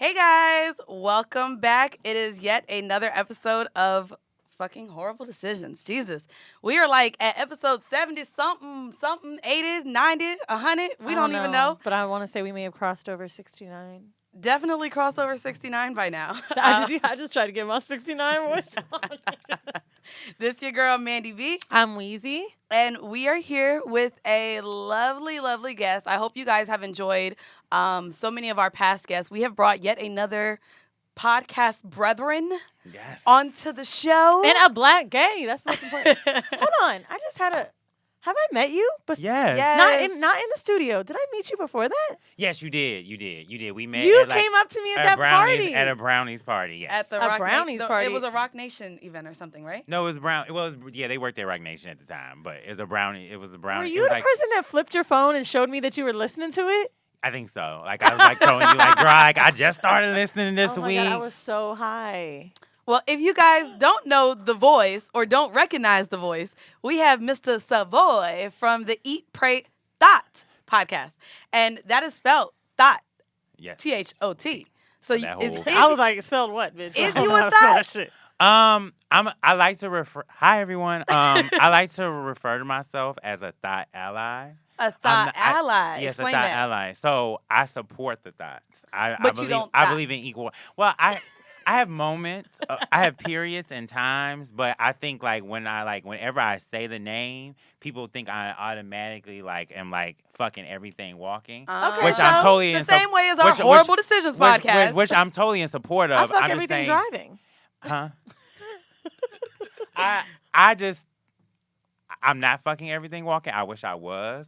Hey guys, welcome back. It is yet another episode of fucking Horrible Decisions. Jesus. We are like at episode 70 something, 80, 90, 100. We don't even know. But I want to say we may have crossed over 69. Definitely cross over 69 by now. I just tried to get my 69 voice on. This your girl, Mandy B. I'm Wheezy. And we are here with a lovely, lovely guest. I hope you guys have enjoyed so many of our past guests. We have brought yet another podcast brethren onto the show. And a black gay. That's what's important. Hold on. I just had a... Have I met you? But Yes. Not in the studio. Did I meet you before that? Yes, you did. You did. We met. You at, came up to me at that party. At a Brownies party. Yes. At the A Brownies party. It was a Rock Nation event or something, right? No, it was they worked at Rock Nation at the time, but it was a brownie. It was a brownie. Were you the person that flipped your phone and showed me that you were listening to it? I think so. Like I was like showing you like, Drake, I just started listening this oh my week. God, I was so high. Well, if you guys don't know the voice or don't recognize the voice, we have Mr. Savoy from the Eat Pray Thot podcast. And that is spelled thought. Yes. T-H-O-T. So I was like, spelled what, bitch? Is I you don't know a how to spell thot? that shit. I like to refer. Hi everyone. I like to refer to myself as a thought ally. A thought ally. Yes, Explain a thought that. ally. So I support the thoughts. I But you don't I thought. believe in equal. Well, I have moments, I have periods and times, but I think whenever I say the name, people think I automatically am fucking everything walking. Okay, which so I'm totally the in same way as our Horrible Decisions podcast. Which I'm totally in support of. I fuck I'm everything just saying, driving. Huh? I'm not fucking everything walking. I wish I was.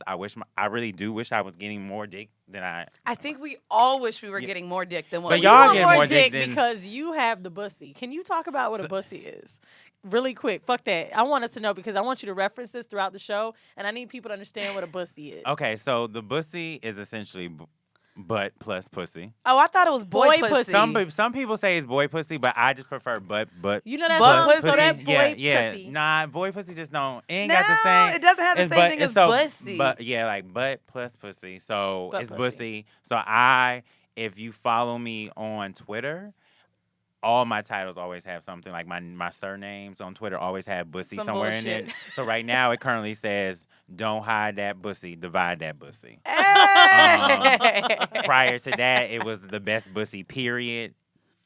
I really do wish I was getting more dick than I. I think we all wish we were getting more dick than what So we y'all are. get more more dick dick than- because you have the bussy. Can you talk about what a bussy is? Really quick. Fuck that. I want us to know because I want you to reference this throughout the show, and I need people to understand what a bussy is. Okay, so the bussy is essentially butt plus pussy. Oh, I thought it was boy Boy pussy. pussy. Some people say it's boy pussy, but I just prefer butt. You know that Butt song? pussy? So that boy yeah. pussy. Nah, boy pussy just don't. It ain't No, got the same. it doesn't have the it's same butt- thing it's as so, bussy. But yeah, like butt plus pussy. So Butt it's pussy. bussy. So if you follow me on Twitter, all my titles always have something like my surnames on Twitter always have bussy Some somewhere in bullshit. it. So right now it currently says, "Don't hide that bussy, divide that bussy." Hey! Prior to that, it was the best bussy period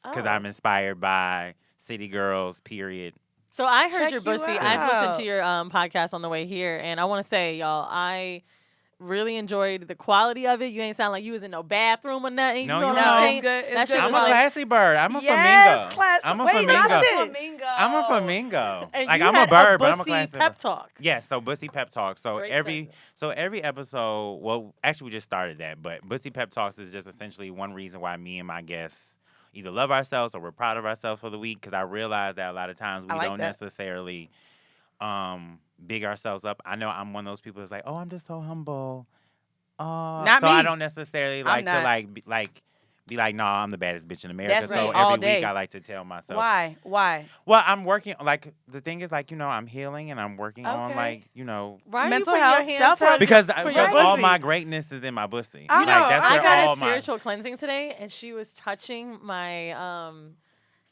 because Oh. I'm inspired by City Girls period. So I heard Check your you bussy. out. I've listened to your podcast on the way here, and I want to say, y'all, I really enjoyed the quality of it. You ain't sound like you was in no bathroom or nothing. No, you know you what know. I'm It's saying? good. It's That good. shit I'm was a like- classy bird. I'm a Yes, flamingo. class. I'm a Wait, flamingo. not Shit. flamingo. I'm a flamingo. And Like you I'm had a bird, but I'm a bussy classy pep bird. talk. Yes, so Bussy Pep Talk. So Great every episode, well, actually we just started that, but Bussy Pep Talks is just essentially one reason why me and my guests either love ourselves or we're proud of ourselves for the week. Because I realize that a lot of times we I like don't that. necessarily big ourselves up. I know I'm one of those people that's like, oh, I'm just so humble. Not so me. I don't necessarily like not. to be like, nah, I'm the baddest bitch in America. That's so me every all week day. I like to tell myself. Why? Well, I'm working. Like the thing is, I'm healing and I'm working on Okay. Why are Mental you putting health, your hands self-help. towards because for your all pussy? my greatness is in my bussy. I Like, know, that's I where I got all a my spiritual cleansing today, and she was touching my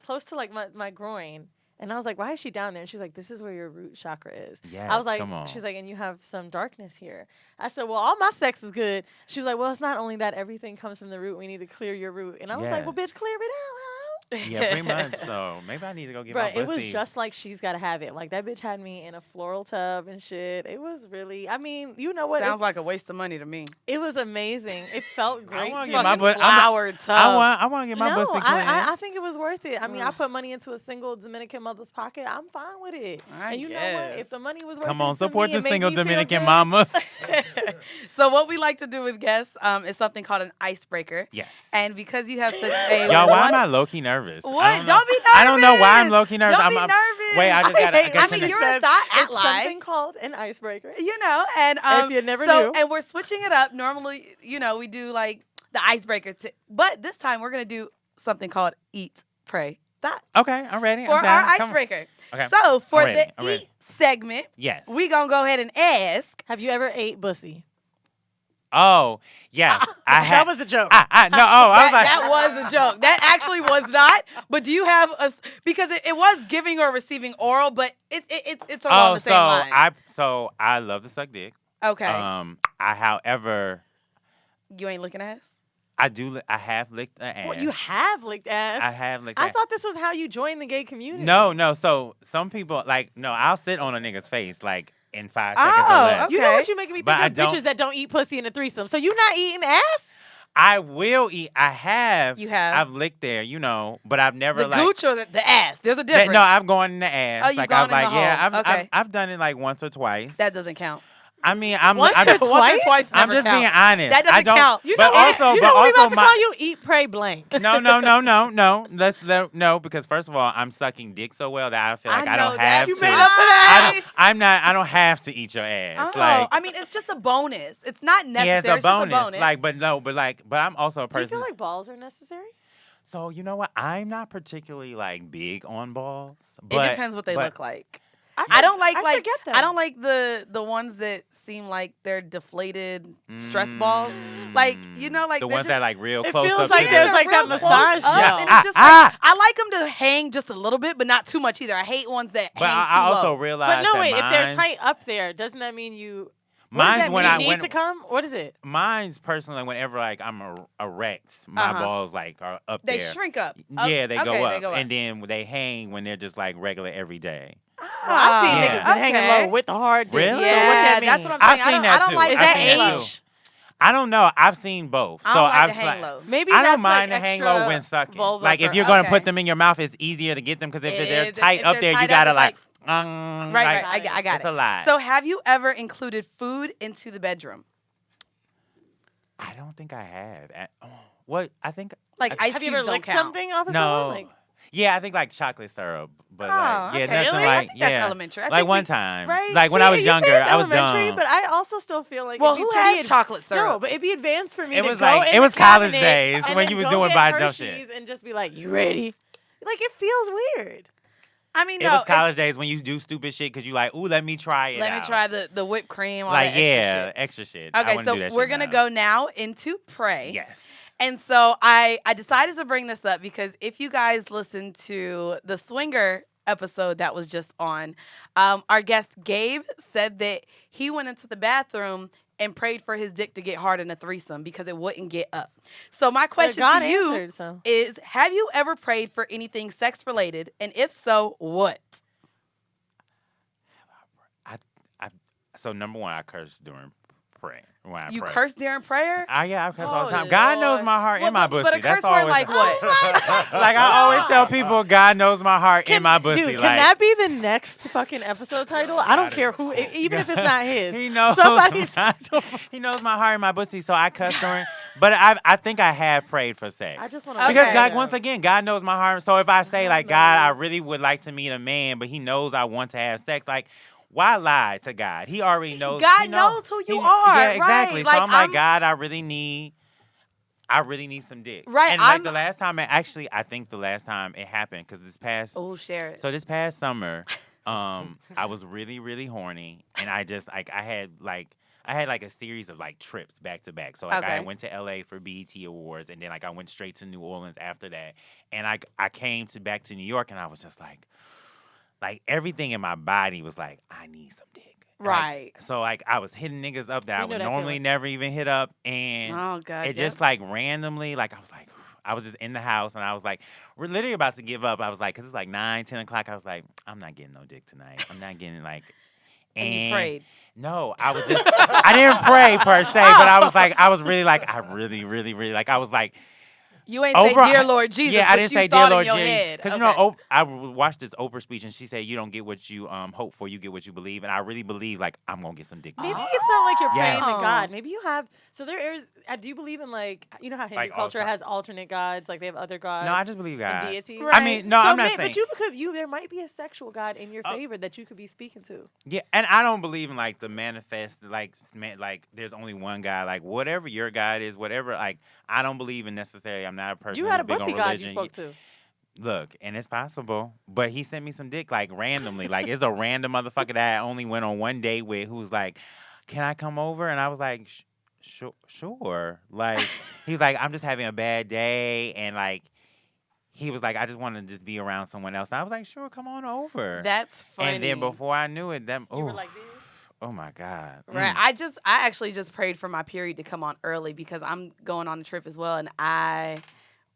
close to my groin, and I was like, "Why is she down there?" And she's like, "This is where your root chakra is." Yes, I was like, come on. "She's like, and you have some darkness here." I said, "Well, all my sex is good." She was like, "Well, it's not only that; everything comes from the root. We need to clear your root." And I was like, "Well, Yes. bitch, clear it out." Yeah, pretty much. So maybe I need to go get my But bussy. it was just like She's Gotta Have It. Like that bitch had me in a floral tub and shit. It was really, I mean, you know what? Sounds like a waste of money to me. It was amazing. It felt great. wanna to get my me. butt- flower tub. I want to get my No, bussy cleansed. I think it was worth it. I mean, I put money into a single Dominican mother's pocket. I'm fine with it. I And you know guess. what? If the money was worth Come it on, to support me, the it made single me feel Dominican good. mamas. So what we like to do with guests is something called an icebreaker. Yes. And because you have such a Y'all, why am I low-key nervous? What? Don't be nervous. I don't know why I'm low-key nervous. Don't I'm, be I'm- nervous. Wait, I just got hate to I mean, you're a thought It's ally. something called an icebreaker. You know, and If you never so, knew. and we're switching it up. Normally, we do like the icebreaker, but this time we're gonna do something called Eat, Pray, Thot Okay, I'm ready. for I'm our down. Come on. icebreaker. Okay. So for I'm ready. the I'm ready. Eat segment, Yes. we gonna go ahead and ask. Have you ever ate bussy? Oh, yes. That was a joke. No, I was like. That was a joke. That actually was not. But do you have because it was giving or receiving oral, but it's along the same line. I love to suck dick. Okay. However, You ain't looking ass? I have licked an ass. Well, you have licked ass. I have licked I ass. thought this was how you joined the gay community. No. So some people I'll sit on a nigga's face in 5 seconds or Oh, less. okay. You know what you making me But think of? Bitches that don't eat pussy in a threesome. So you not eating ass? I will eat. I have. You have? I've licked there, but I've never The gooch or the ass? There's a difference. No, I've gone in the ass. Oh, you've gone in the hole. Okay. I've done it like once or twice. That doesn't count. I mean, Once or twice? I'm never just being counts. honest. That doesn't I don't, count. You but know also, what? You but know what we also about to call you? Eat, pray, blank. No. No, because first of all, I'm sucking dick so well that I feel like I don't have You to. made up for that. I don't have to eat your ass. Oh, Like, I mean, it's just a bonus. It's not necessary. yeah, it's a just a bonus. bonus. But I'm also a Do you person. feel like balls are necessary? So you know what? I'm not particularly big on balls. It But, depends what they but look like. I I don't like forget that. I don't like the ones that seem like they're deflated stress balls. Like the they're ones just, that real It close feels up like to there's the- like that real close massage up, gel. and it's just I like them to hang just a little bit, but not too much either. I hate ones that But hang too I also low. realize But no, that wait. If they're mine's- tight up there, doesn't that mean you? Mine's when I need to come. What is it? Mine's personally whenever I'm erect, my balls are up They there. shrink up. Yeah, they Okay, go up, they go up. and then they hang when they're just regular every day. Well, I've seen Yeah. niggas been hanging low with the hard dick. Really? So Yeah, what that mean? that's what I'm I've saying. seen I that don't too. like Is I've that seen that age? too. I don't know. I've seen both. I so don't like I've to hang low. Maybe I that's don't mind like to hang extra low when sucking. vulva Like if for you're gonna okay. put them in your mouth, it's easier to get them because if It they're is. tight If up they're there, you tight up, gotta it's right. Right. I got It's it. a lot. So, have you ever included food into the bedroom? I don't think I have. What I think. Like ice Have you cubes ever don't licked count. something off of No. someone? Like, Yeah, I think chocolate syrup, but Oh, yeah, okay. nothing Really? like I think that's yeah. elementary. I Like think one time, right? like when I was See, you younger, say it's I was elementary, dumb. but I also still feel like Well, it'd be who pretty has chocolate syrup? No, but it'd be advanced for me It to was go like- in it the was college cabinet days and when then you was go doing get by dumb Hershey's shit. and just be like, "You ready?" Like it feels weird. I mean, It no. was college days when you do stupid shit because you ooh, let me try it Let out. me try the whipped cream. All Like that extra yeah, shit. extra shit. I Okay, wouldn't do so that we're shit gonna now. go now into pray. Yes. And so I decided to bring this up because if you guys listened to the swinger episode that was just on, our guest Gabe said that he went into the bathroom and prayed for his dick to get hard in a threesome because it wouldn't get up. So my question God to you answered, so. is, have you ever prayed for anything sex related? And if so, what? So number one, I curse during prayer. When I You pray. curse during prayer? I curse all the Oh, time. God knows Lord. my heart Well, and my but pussy. a That's curse word always like what? like I always tell people, God knows my heart and my pussy. Dude, like, can that be the next fucking episode title? I don't care who, even if it's not his. He knows. Somebody. He knows my heart and my pussy, so I cuss during. But I think I have prayed for sex. I just want to Because Okay. God, once again, God knows my heart. So if I say God, I really would like to meet a man, but He knows I want to have sex, why lie to God? He already knows. God he knows who you he- are, Yeah, exactly. right. So Like, I'm God, I really need some dick. Right, And I'm- the last time, I think the last time it happened, because this past Oh, share it. So this past summer, I was really, really horny, and I just I had a series of trips back to back. So I Okay. went to LA for BET Awards, and then I went straight to New Orleans after that, and I came back to New York, and I was just like everything in my body was like, I need some dick. Right. So I was hitting niggas up that I know would that normally feeling. never even hit up, and Oh, God. it yep. just randomly, I was just in the house, and I was we're literally about to give up. I was because it's 9, 10 o'clock. I was I'm not getting no dick tonight. I'm not getting And you prayed. No, I was just, I didn't pray per se, but I was really I really, really, really, I was You ain't say, Oprah- dear Lord Jesus, yeah, but I didn't you say thought dear Lord in your Jesus. head. Because, Okay. I watched this Oprah speech, and she said, you don't get what you hope for, you get what you believe. And I really believe, I'm going to get some dick. Maybe tonight. it's not like you're Yeah. praying to Oh. God. Maybe you have. So there is. Do you believe in you know how Hindu culture also- has alternate gods? Like they have other gods. No, I just believe God. and deities. Right. I mean, no, So I'm not saying. But there might be a sexual god in your favor that you could be speaking to. Yeah, and I don't believe in the manifest there's only one God, whatever your God is, whatever I don't believe in necessarily. I'm not a person You had a who's big on Bussy god religion. you spoke to. Look, and it's possible, but he sent me some dick randomly. It's a random motherfucker that I only went on one date with who was can I come over? And I was Sure. Like, he was like, I'm just having a bad day. And, like, he was like, I just want to just be around someone else. And I was like, sure, come on over. That's funny. And then before I knew it, You were like this? oh, my God. Right. I actually just prayed for my period to come on early because I'm going on a trip as well, and I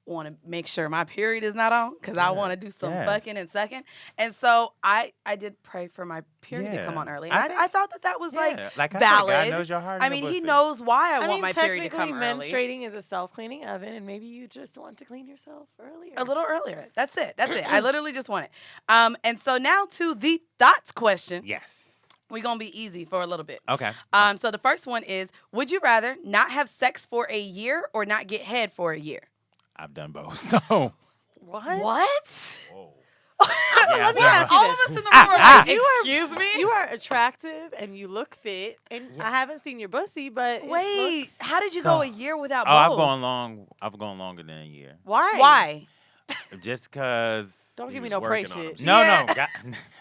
want to make sure my period is not on because I want to do some fucking and sucking. And so I did pray for my period to come on early. And I thought that was like valid. God knows your heart. I mean, he knows why I want my period to come technically, early. menstruating is a self-cleaning oven, and maybe you just want to clean yourself earlier. A little earlier. That's it. I literally just want it. And so now to the thoughts question. Yes. We're going to be easy for a little bit. Okay. So the first one is, would you rather not have sex for a year or not get head for a year? I've done both. So. What? Whoa. Let me ask all of us in the room are like, excuse me? You are attractive and you look fit, and I haven't seen your bussy, but wait, how did you go a year without both? I've gone longer than a year. Why? Just because. Don't give me no pray shit. No,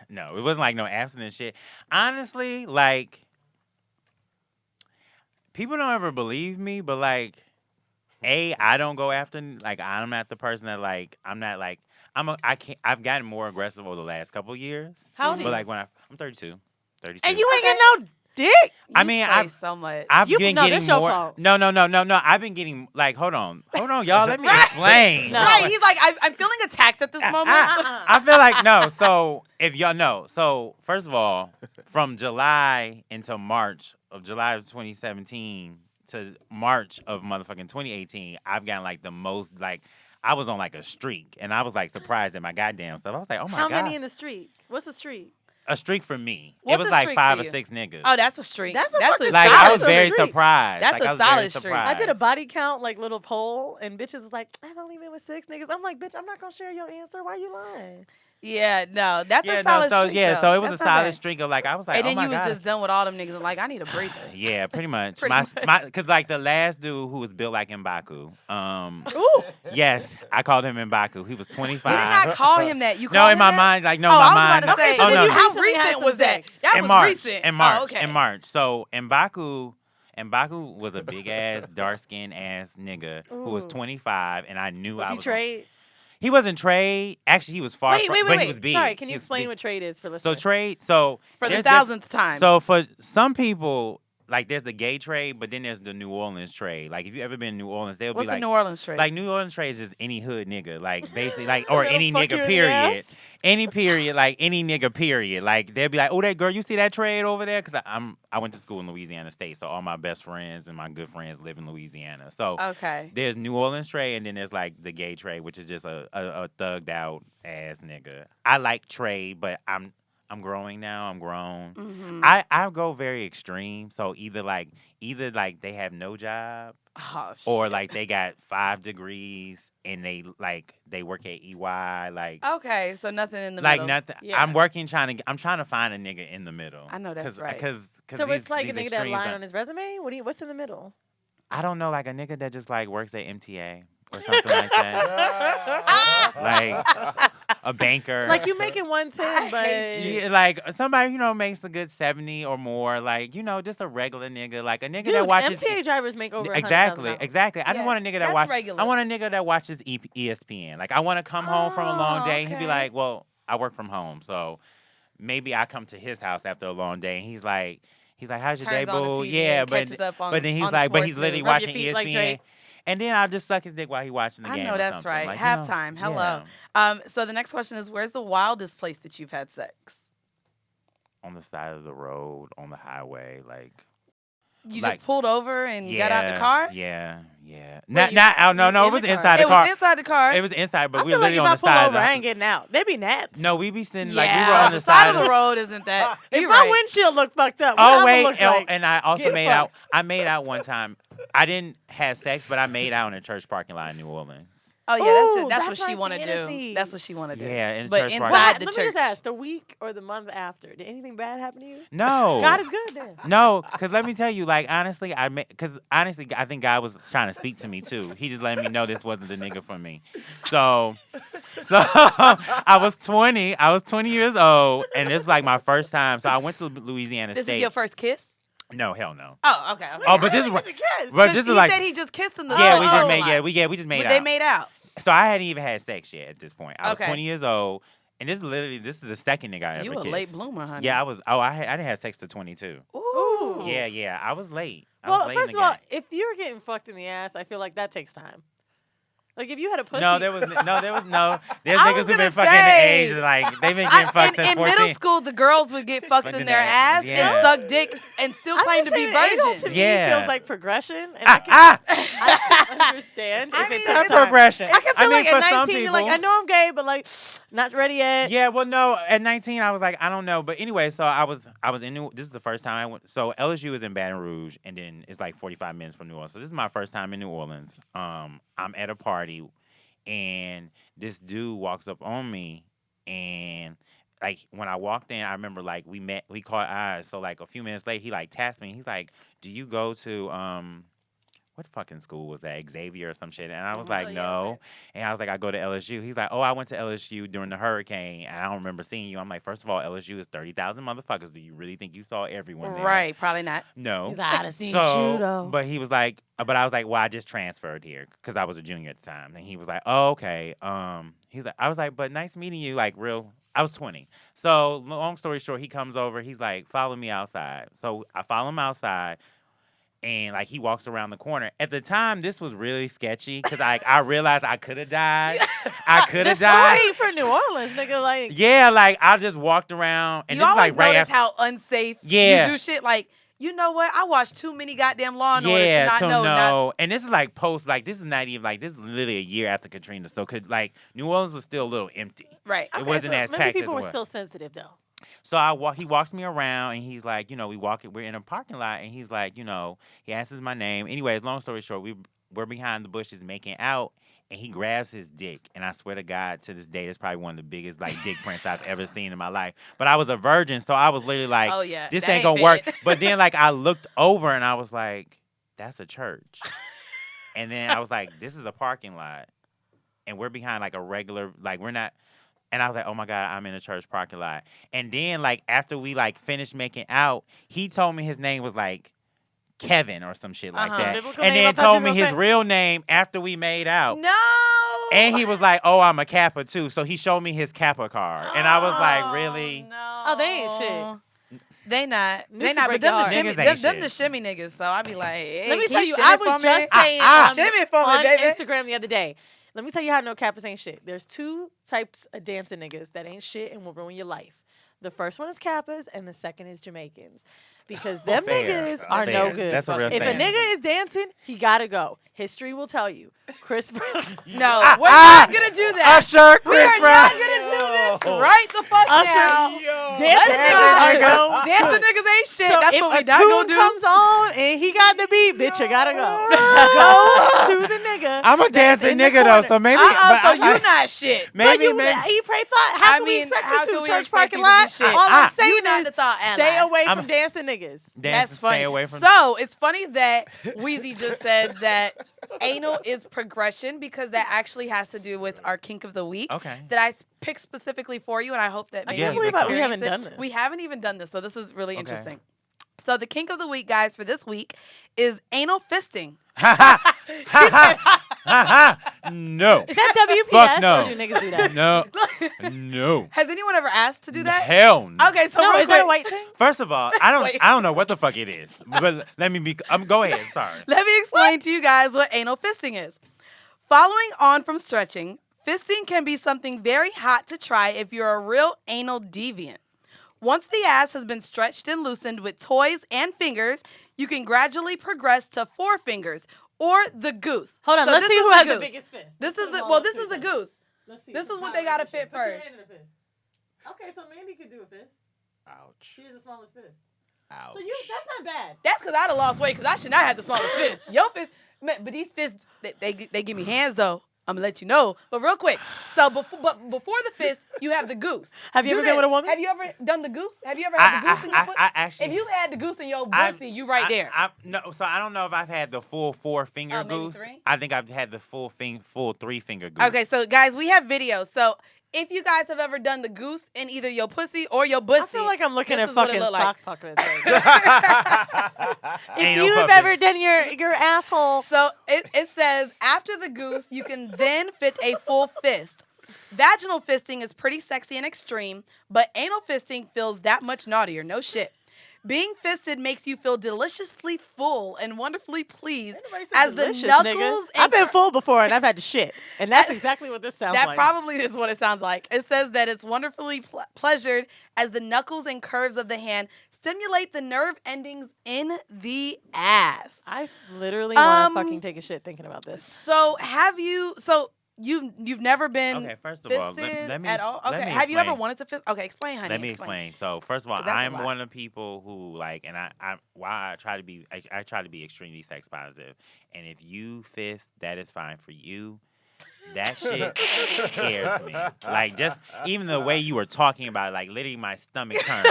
no, it wasn't like no abstinence shit. Honestly, like, people don't ever believe me, but like, I don't go after, like, I'm not the person that, like, I'm not like, I've gotten more aggressive over the last couple of years. How old are you? But like I'm 32. And you ain't getting no dick. I mean, I've so much. I've been getting that's your more. fault. No. I've been getting like, hold on, y'all. Let me explain. No. Right, he's like, I'm feeling attacked at this moment. I feel like no. So if y'all know, so first of all, from July until March of July of 2017 to March of motherfucking 2018, I've gotten like the most like. I was on like a streak, and I was like surprised at my goddamn stuff. I was like, oh my god. How many in the streak? What's the streak? A streak for me. What's it was a like streak 5 for or you? 6 niggas. Oh, that's a streak. That's a solid like I was very streak. surprised. That's like, a I was very solid streak. surprised. I did a body count, like, little poll, and bitches was like, I've only been with 6 niggas. I'm like, bitch, I'm not going to share your answer. Why you lying? Yeah, no, that's a solid streak. So it was That's a not solid bad. streak of like, I was like, And then oh my you was god. just done with all them niggas and like, I need a breather. Yeah, pretty much. Pretty much. Because like the last dude who was built like M'Baku. Ooh. Yes, I called him M'Baku. He was 25. You did not call him that. You No, called in him my that? mind, like no, Oh, in my I was mind. about to say, oh, no, how recently had recent some was that? sex. That in was March. recent. In March. Oh, okay. In March. So M'Baku was a big ass, dark skinned ass nigga who was Ooh. 25, and I knew I Was was. he trade? He wasn't trade. Actually, he was far Wait, from, wait, but wait, he was big. Sorry, can He you was explain big. what trade is for So listeners? trade. So For the there's 1000th time. So for some people, like there's the gay trade, but then there's the New Orleans trade. Like if you ever been in New Orleans, they'll What's be like, the New Orleans trade? like New Orleans trade is just any hood nigga, like basically, like or They'll any fuck you nigga in the period, ass? any period, like any nigga period. Like they'll be like, oh, that girl, you see that trade over there? Because I went to school in Louisiana State, so all my best friends and my good friends live in Louisiana. So Okay. there's New Orleans trade, and then there's like the gay trade, which is just a thugged out ass nigga. I like trade, but I'm growing now. I'm grown. Mm-hmm. I go very extreme. So either like they have no job, Oh, or shit. like they got 5 degrees and they work at EY. Like Okay, so nothing in the like middle. nothing. Yeah. I'm trying to find a nigga in the middle. I know that's right. Because So it's like a these nigga that extremes line are- on his resume? What's in the middle? I don't know, like a nigga that just like works at MTA or something like that. Like a banker. Like you making 110, but Yeah, like somebody, makes a good 70 or more. Like, just a regular nigga. Like a nigga dude, that watches. MTA drivers make over Exactly. $100,000. I Yeah, just want a nigga that that's watches. regular. I want a nigga that watches ESPN. Like I want to come home from a long Oh, day and he'd be okay. like, well, I work from home. So maybe I come to his house after a long day and he's like, how's your day, Turns on the boo? TV Yeah, and catches up on- but then he's on the like, but sports he's literally news. Rub your watching feet like ESPN. Drake. And then I'll just suck his dick while he's watching the I game. know or that's something. right. Like, Halftime. Hello. yeah. So the next question is, where's the wildest place that you've had sex? On the side of the road, on the highway, like. You Like- just pulled over and got out the car? Yeah. Wait, No, you- no, you it was in the car? inside the It car. was inside the car. It was inside, but I we feel were like literally if I on the pull side. over, I ain't getting out. They be gnats. No, we be sitting yeah, like we were on the the side of the road isn't that. If You're my right. windshield look fucked up, Oh what wait, I'ma look like? and I also Get made out. fucked. I made out one time. I didn't have sex, but I made out in a church parking lot in New Orleans. Oh yeah, Ooh, that's what that's she my want to do. fantasy. That's what she want to do. Yeah, in a But church inside parking lot. What? the Let church. me just ask, the week or the month after, did anything bad happen to you? No. God is good then. No, because let me tell you, like, honestly, I think God was trying to speak to me, too. He just letting me know this wasn't the nigga for me. So I was 20 years old, and this is, like, my first time. So I went to Louisiana This State. is your first kiss? No, hell no. Oh, okay. Oh, but this is what. But this is he like. said he just kissed in the Yeah, sun. we just made. Yeah, we just made But out. they made out. So I hadn't even had sex yet at this point. I was Okay. 20 years old, and this is the second nigga I ever You kissed. a late bloomer, honey. Yeah, I was. Oh, I didn't have sex till 22. Ooh. Yeah, I was late. Well, first of all, if you're getting fucked in the ass, I feel like that takes time. Like if you had a pussy. No, there was no. There's I niggas was who been gonna fucking say, in the age like they've been getting fucked since in 14. middle school, the girls would get fucked in their ass Yeah. and suck dick and still claim to be Anal virgins. to Yeah. me feels like progression, and I can understand I if mean, it That's takes time. progression. I can feel like for at some 19, you're like, people- I know I'm gay, but like, not ready yet. Yeah, well, no. At 19, I was like, I don't know. But anyway, so I was in New. This is the first time I went. So LSU is in Baton Rouge, and then it's like 45 minutes from New Orleans. So this is my first time in New Orleans. I'm at a party, and this dude walks up on me, and like when I walked in, I remember like we caught eyes. So like a few minutes later, he like tapped me. He's like, "Do you go to what fucking school was that? Xavier or some shit?" And I was like, yeah, "No." that's And I was like, "I go to LSU." He's like, "Oh, I went to LSU during the hurricane, and I don't remember seeing you." I'm like, "First of all, LSU is 30,000 motherfuckers. Do you really think you saw everyone there?" Right, probably not. No. He's like, I'd have seen So, you though. but he was like, but I was like, well, I just transferred here because I was a junior at the time. And he was like, oh, okay. He's like, I was like, but nice meeting you. Like, real. I was 20. So, long story short, he comes over. He's like, follow me outside. So I follow him outside. And like he walks around the corner. At the time, this was really sketchy because I realized I could have died. I could have died. Sorry for New Orleans, nigga. Like, Yeah, like I just walked around, and You this is always like right notice after. how unsafe Yeah. you do shit. Like, you know what? I watched too many goddamn Law and Order Yeah, to not so know. no, and this is like post, like this is not even like this is literally a year after Katrina. So could like New Orleans was still a little empty. Right. It wasn't as maybe packed people as were it was. still sensitive though. So he walks me around, and he's like, we're in a parking lot, and he's like, he asks my name. Anyways, long story short, we're behind the bushes making out, and he grabs his dick, and I swear to God, to this day, it's probably one of the biggest like dick prints I've ever seen in my life. But I was a virgin, so I was literally like, Oh, yeah. this That ain't gonna ain't work. fit. But then like I looked over, and I was like, that's a church. And then I was like, this is a parking lot, and we're behind like a regular, like we're not. And I was like, oh my God, I'm in a church parking lot. And then like after we like finished making out, he told me his name was like Kevin or some shit like that. Biblical And name, I then thought you told me were his gonna say. real name after we made out. No. And he was like, oh, I'm a Kappa too. So he showed me his Kappa card. And I was like, really? No. Oh, they ain't shit. They not. They Niggas not. break But them the your shimmy. heart. Niggas ain't Them the shit. shimmy niggas. So I be like, hey, Let me can tell you, shimmy I for was me? just saying Shimmy for me, on baby. Instagram the other day. Let me tell you how no Kappas ain't shit. There's two types of dancing niggas that ain't shit and will ruin your life. The first one is Kappas, and the second is Jamaicans. Because them Fair. niggas are no Fair. good. That's a real If a stand. nigga is dancing, he gotta go. History will tell you. Chris Brown. No, we're not gonna do that. Usher, We Chris are Brown. not gonna do this right the fuck Usher, now. Dancing Let's niggas are go. no Dancing good. niggas ain't shit. So That's if what we a not tune gonna do. comes on and he got the beat, bitch, you gotta go. Go to the nigga. I'm a dancing in the nigga though, corner. so maybe. So but you not shit. But maybe, you maybe. Eat Pray Thot. How I can we mean, expect how you can to we church expect parking you to be lot? shit? All I'm saying You not is the thought ally. stay away I'm- from dancing niggas. That's funny. Stay away from. So it's funny that Wheezy just said that anal is progression because that actually has to do with our kink of the week. Okay. That I picked specifically for you, and I hope that I maybe can't you believe we haven't experience it. done this. We haven't even done this, so this is really Okay. interesting. So the kink of the week, guys, for this week is anal fisting. No. Is that WPS Fuck no. or do niggas do that? No. No. Has anyone ever asked to do that? Hell no. Okay, so No, real is that a quick, white thing? First of all, Wait. I don't know what the fuck it is. But let me be. Go ahead. Sorry. let me explain to you guys what anal fisting is. Following on from stretching, fisting can be something very hot to try if you're a real anal deviant. Once the ass has been stretched and loosened with toys and fingers, you can gradually progress to 4 fingers or the goose. Hold on, So let's this see is who the has the goose. biggest fist. This Let's is put the them all well. up This to is the each other. goose. Let's see. This is what How they gotta is your fit Put your first. hand in the fist. Okay, so Mandy could do a fist. Ouch. She has the smallest fist. Ouch. So that's not bad. That's because I'd have lost weight because I should not have the smallest fist. Your fist, man, but these fists, they give me hands though. I'm gonna let you know. But real quick, so before the fist, you have the goose. Have you Do ever been this. with a woman? Have you ever done the goose? Have you ever had the goose in your foot? I actually. If you had the goose in your I've- pussy, you right there. No, so I don't know if I've had the full 4-finger Oh, maybe goose. 3? I think I've had the full 3-finger goose. Okay, so guys, we have videos. So if you guys have ever done the goose in either your pussy or your bussy, I feel like I'm looking this at is what it fucking look sock like. puppets. If you have ever done your asshole. So it says, after the goose, you can then fit a full fist. Vaginal fisting is pretty sexy and extreme, but anal fisting feels that much naughtier. No shit. Being fisted makes you feel deliciously full and wonderfully pleased as the knuckles. I've been full before and I've had to shit, and that's exactly what this sounds like. That probably is what it sounds like. It says that it's wonderfully pleasured as the knuckles and curves of the hand stimulate the nerve endings in the ass. I literally want to fucking take a shit thinking about this. So you've never been okay, first of all, let me at all? Okay, let me have you ever explain. wanted to fist? Okay, explain, honey. Let me explain. So first of all, 'Cause that's a I'm lot. one of the people who like, and I try to be extremely sex positive. And if you fist, that is fine for you. That shit scares me. Like, just even the way you were talking about it, like literally my stomach turned.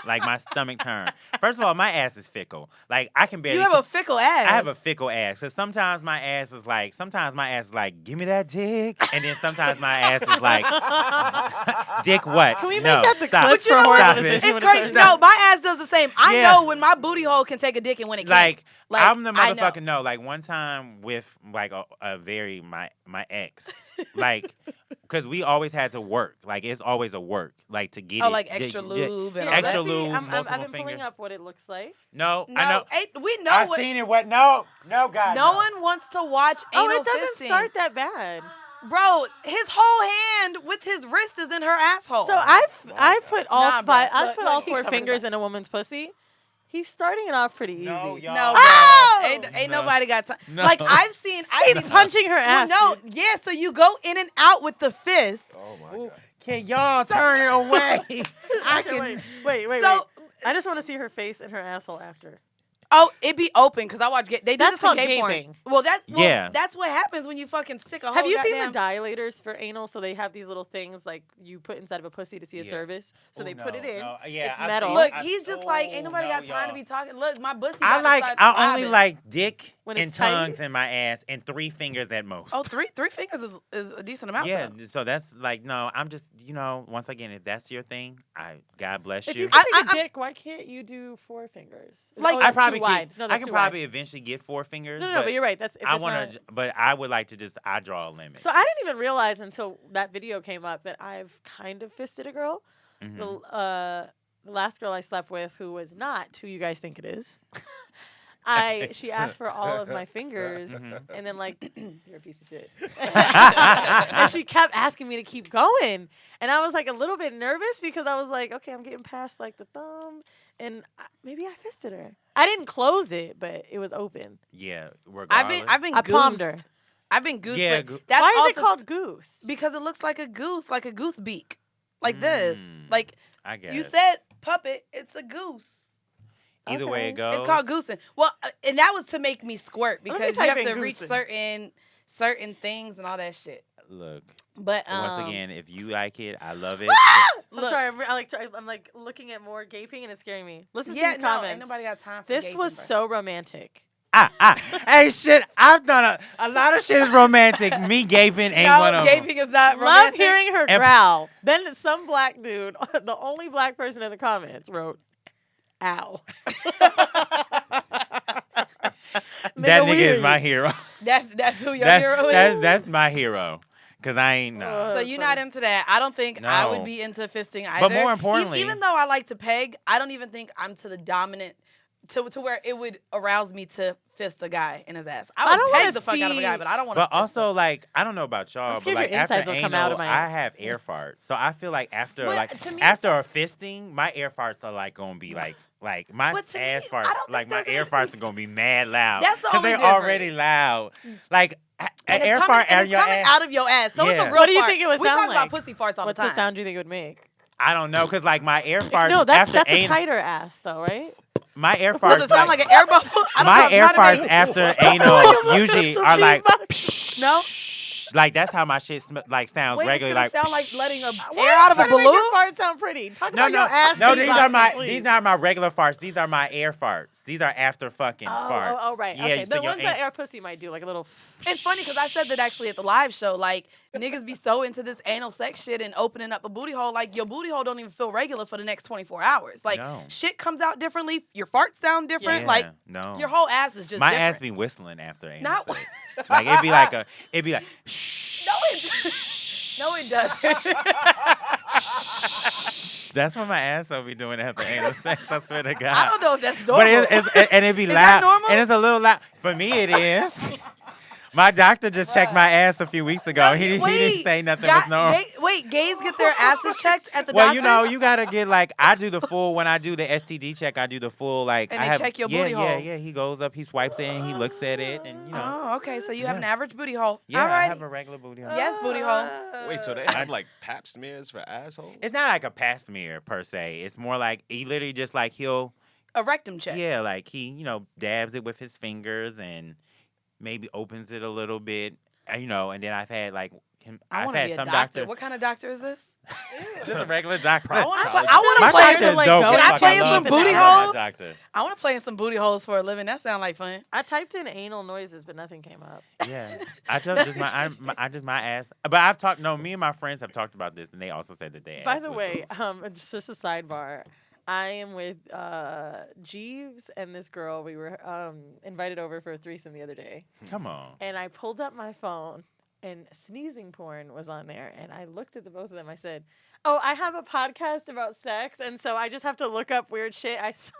Like my stomach turned. First of all, my ass is fickle. Like I can barely. You have a fickle ass. I have a fickle ass. So sometimes my ass is like, give me that dick, and then sometimes my ass is like, dick what? Can we no, make that the stop. clip But you know what? Stop it. It's crazy. No, my ass does the same. I Yeah. know when my booty hole can take a dick and when it can't. Like I'm the I know. motherfucker. No, like one time with like my ex, like, because we always had to work. Like it's always a work, like to get Oh, it. like extra lube and all extra that. lube, I've multiple been pulling finger. up what it looks like. No, No, I know. we know I've what. seen it. What? No, God. No one wants to watch anal Oh, it doesn't fisting. start that bad. Bro, his whole hand with his wrist is in her asshole. So I've put all Nah, bro. five. I've Look, put look, all he 4 covered fingers it up. in a woman's pussy. He's starting it off pretty easy. No, y'all. No, bro. Oh! Ain't No. nobody got time. No. Like I've seen He's punching her Well, ass. no, dude. yeah. So you go in and out with the fist. Oh my god. Can y'all turn it away? I Okay, can. wait. So I just want to see her face and her asshole after. oh, it be open because I watch. They do That's this in called gay porn. gaping. Well, Yeah. That's what happens when you fucking stick a whole. Have you seen goddamn- the dilators for anal? So they have these little things like you put inside of a pussy to see a Yeah. cervix. So Oh, they put it no, in. no. Yeah, It's I've metal. seen- Look, I've- he's just like, ain't nobody no, got time to y'all. be talking. Look, my bussy. I about to start only throbbing. like dick When and it's tight? tongues in my ass and 3 fingers at most. Oh, three fingers is a decent amount. yeah. though. So that's like no. I'm just once again, if that's your thing, God bless If you. you can take I- a dick, why can't you do 4 fingers? Like, oh, I that's probably too wide. can. No, I that's can too probably wide. eventually get 4 fingers. No, but you're right. That's if I it's want to, but I would like to just. I draw a limit. So I didn't even realize until that video came up that I've kind of fisted a girl. Mhm. The last girl I slept with, who was not who you guys think it is, she asked for all of my fingers, Mhm. and then like you're a piece of shit, and she kept asking me to keep going, and I was like a little bit nervous because I was like, okay, I'm getting past like the thumb, and maybe I fisted her. I didn't close it, but it was open. Yeah. I've been I palmed her. goosed. I've been goosed. Yeah, but that's Why is it also called goose? Because it looks like a goose beak, like this. Mm. Like I guess. you said, puppet. It's a goose. Either way it Okay. goes. It's called goosing. Well, and that was to make me squirt Let me because you type have to in reach goosing. certain things and all that shit. Look. But Once again, if you like it, I love it. I'm look, sorry. I'm like looking at more gaping and it's scaring me. Listen to yeah, these no, comments. ain't nobody got time for This gaping, was bro. so romantic. Hey, shit, I've done a lot of shit is romantic. Me gaping ain't No, one of gaping is not Love romantic. hearing her And- growl. Then some black dude, the only black person in the comments, wrote, "Ow." That nigga weird. is my hero. That's who your hero is. That's my hero. Cause I ain't no. So that's you're funny. not into that. I don't think I would No. be into fisting either. But more importantly- even though I like to peg, I don't even think I'm to the dominant to where it would arouse me to fist a guy in his ass. I I don't would wanna peg the fuck out of a guy, see- but I don't want to. But also, like, I don't know about y'all, but scared like your after insides will anal, come out of my I ass. have air farts. So I feel like after But like to me, after a fisting, my air farts are like gonna be like my But to me, ass I farts, don't think like my there's air anything- farts are gonna be mad loud. That's the Cause only they're difference. already loud. Like an And air it's fart coming, and out it's your coming ass. out of your ass. So it's Yeah. a real What do you fart. think it would we sound talk like? about pussy farts all What's the time. the sound you think it would make? I don't know, cause like my air farts. No, that's after a anal, tighter ass though, right? my air Does farts. it sound like an air bubble? I don't know, my I'm air trying to farts make- after like anal I'm usually listening to are like beatbox. No? Like that's how my shit sounds Wait, regularly. it's gonna Like sound like letting Why air out of a are you trying to make balloon. your fart sound pretty? Talk about your ass. No, these are my please. these are my regular farts. These are my air farts. These are after fucking farts. Oh, right. Yeah, Okay, so the your ones that air pussy might do, like a little. It's funny because I said that actually at the live show. Like niggas be so into this anal sex shit and opening up a booty hole. Like your booty hole don't even feel regular for the next 24 hours. Like No. shit comes out differently. Your farts sound different. Yeah, Like no. your whole ass is just my different. ass be whistling after anal Not- sex. Like it'd be like shh. No, it doesn't. That's what my ass will be doing after anal sex. I swear to God. I don't know if that's But normal. and it'd be loud. that normal? And it's a little loud. For me, it is. My doctor just checked my ass a few weeks ago. He didn't say nothing was normal. Gays get their asses checked at the Well, doctor? you gotta get I do the full when I do the STD check. I do the full And they check your booty hole. Yeah. He goes up, he swipes it, and he looks at it, and Oh, okay. So you have an average booty hole. Yeah, All right. I have a regular booty hole. Yes, booty hole. Wait, so they have like pap smears for assholes? It's not like a pap smear per se. It's more like he literally just he'll A rectum check. yeah, like he dabs it with his fingers and maybe opens it a little bit, and then I've had him. I I've want to had be a some doctor. What kind of doctor is this? just a regular doctor. I want My to play. doctor is dope. Can I play in some booty holes? Doctor. I want to play in some booty holes for a living. That sounds like fun. I typed in anal noises, but nothing came up. Yeah, I just my ass. But I've talked. No, me and my friends have talked about this, and they also said that they. By the way, just a sidebar. I am with Jeeves and this girl. We were invited over for a threesome the other day. Come on. And I pulled up my phone, and sneezing porn was on there. And I looked at the both of them. I said, "Oh, I have a podcast about sex, and so I just have to look up weird shit." I swear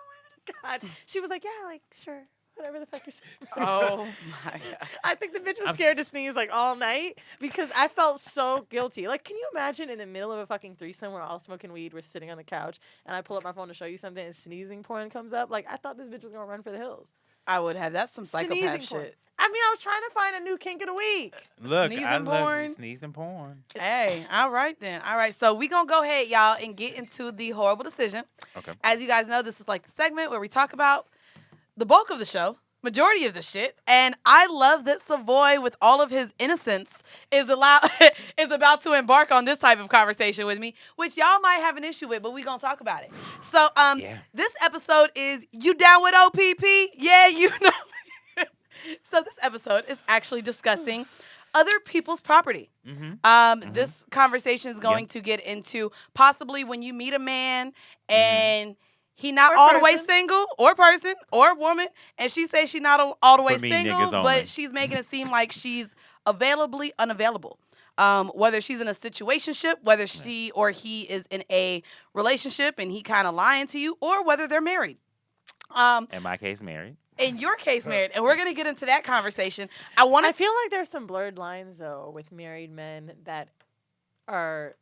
to God. She was like, "Yeah, sure, whatever the fuck you're saying." Oh my god. I think the bitch was scared to sneeze all night because I felt so guilty. Can you imagine in the middle of a fucking threesome, we're all smoking weed, we're sitting on the couch, and I pull up my phone to show you something, and sneezing porn comes up? I thought this bitch was gonna run for the hills. I would have. That's some psychopath Sneezing shit. porn. I mean, I was trying to find a new kink of the week. Look, Sneezing I love porn. sneezing porn. Hey, all right then. All right, so we gonna go ahead, y'all, and get into the horrible decision. Okay. As you guys know, this is the segment where we talk about the bulk of the show, majority of the shit, and I love that Savoy, with all of his innocence, is about to embark on this type of conversation with me, which y'all might have an issue with, but we gonna talk about it. So, This episode is You Down with OPP? Yeah, you know. So this episode is actually discussing other people's property. Mm-hmm. This conversation is going to get into possibly when you meet a man and he not Or all the way person. single, or person, or woman, and she says she's not all the way For me, single, niggas only. but she's making it seem like she's availably unavailable. Whether she's in a situationship, whether she or he is in a relationship and he kind of lying to you, or whether they're married. In my case, married. In your case, married, and we're gonna get into that conversation. I feel like there's some blurred lines though with married men that are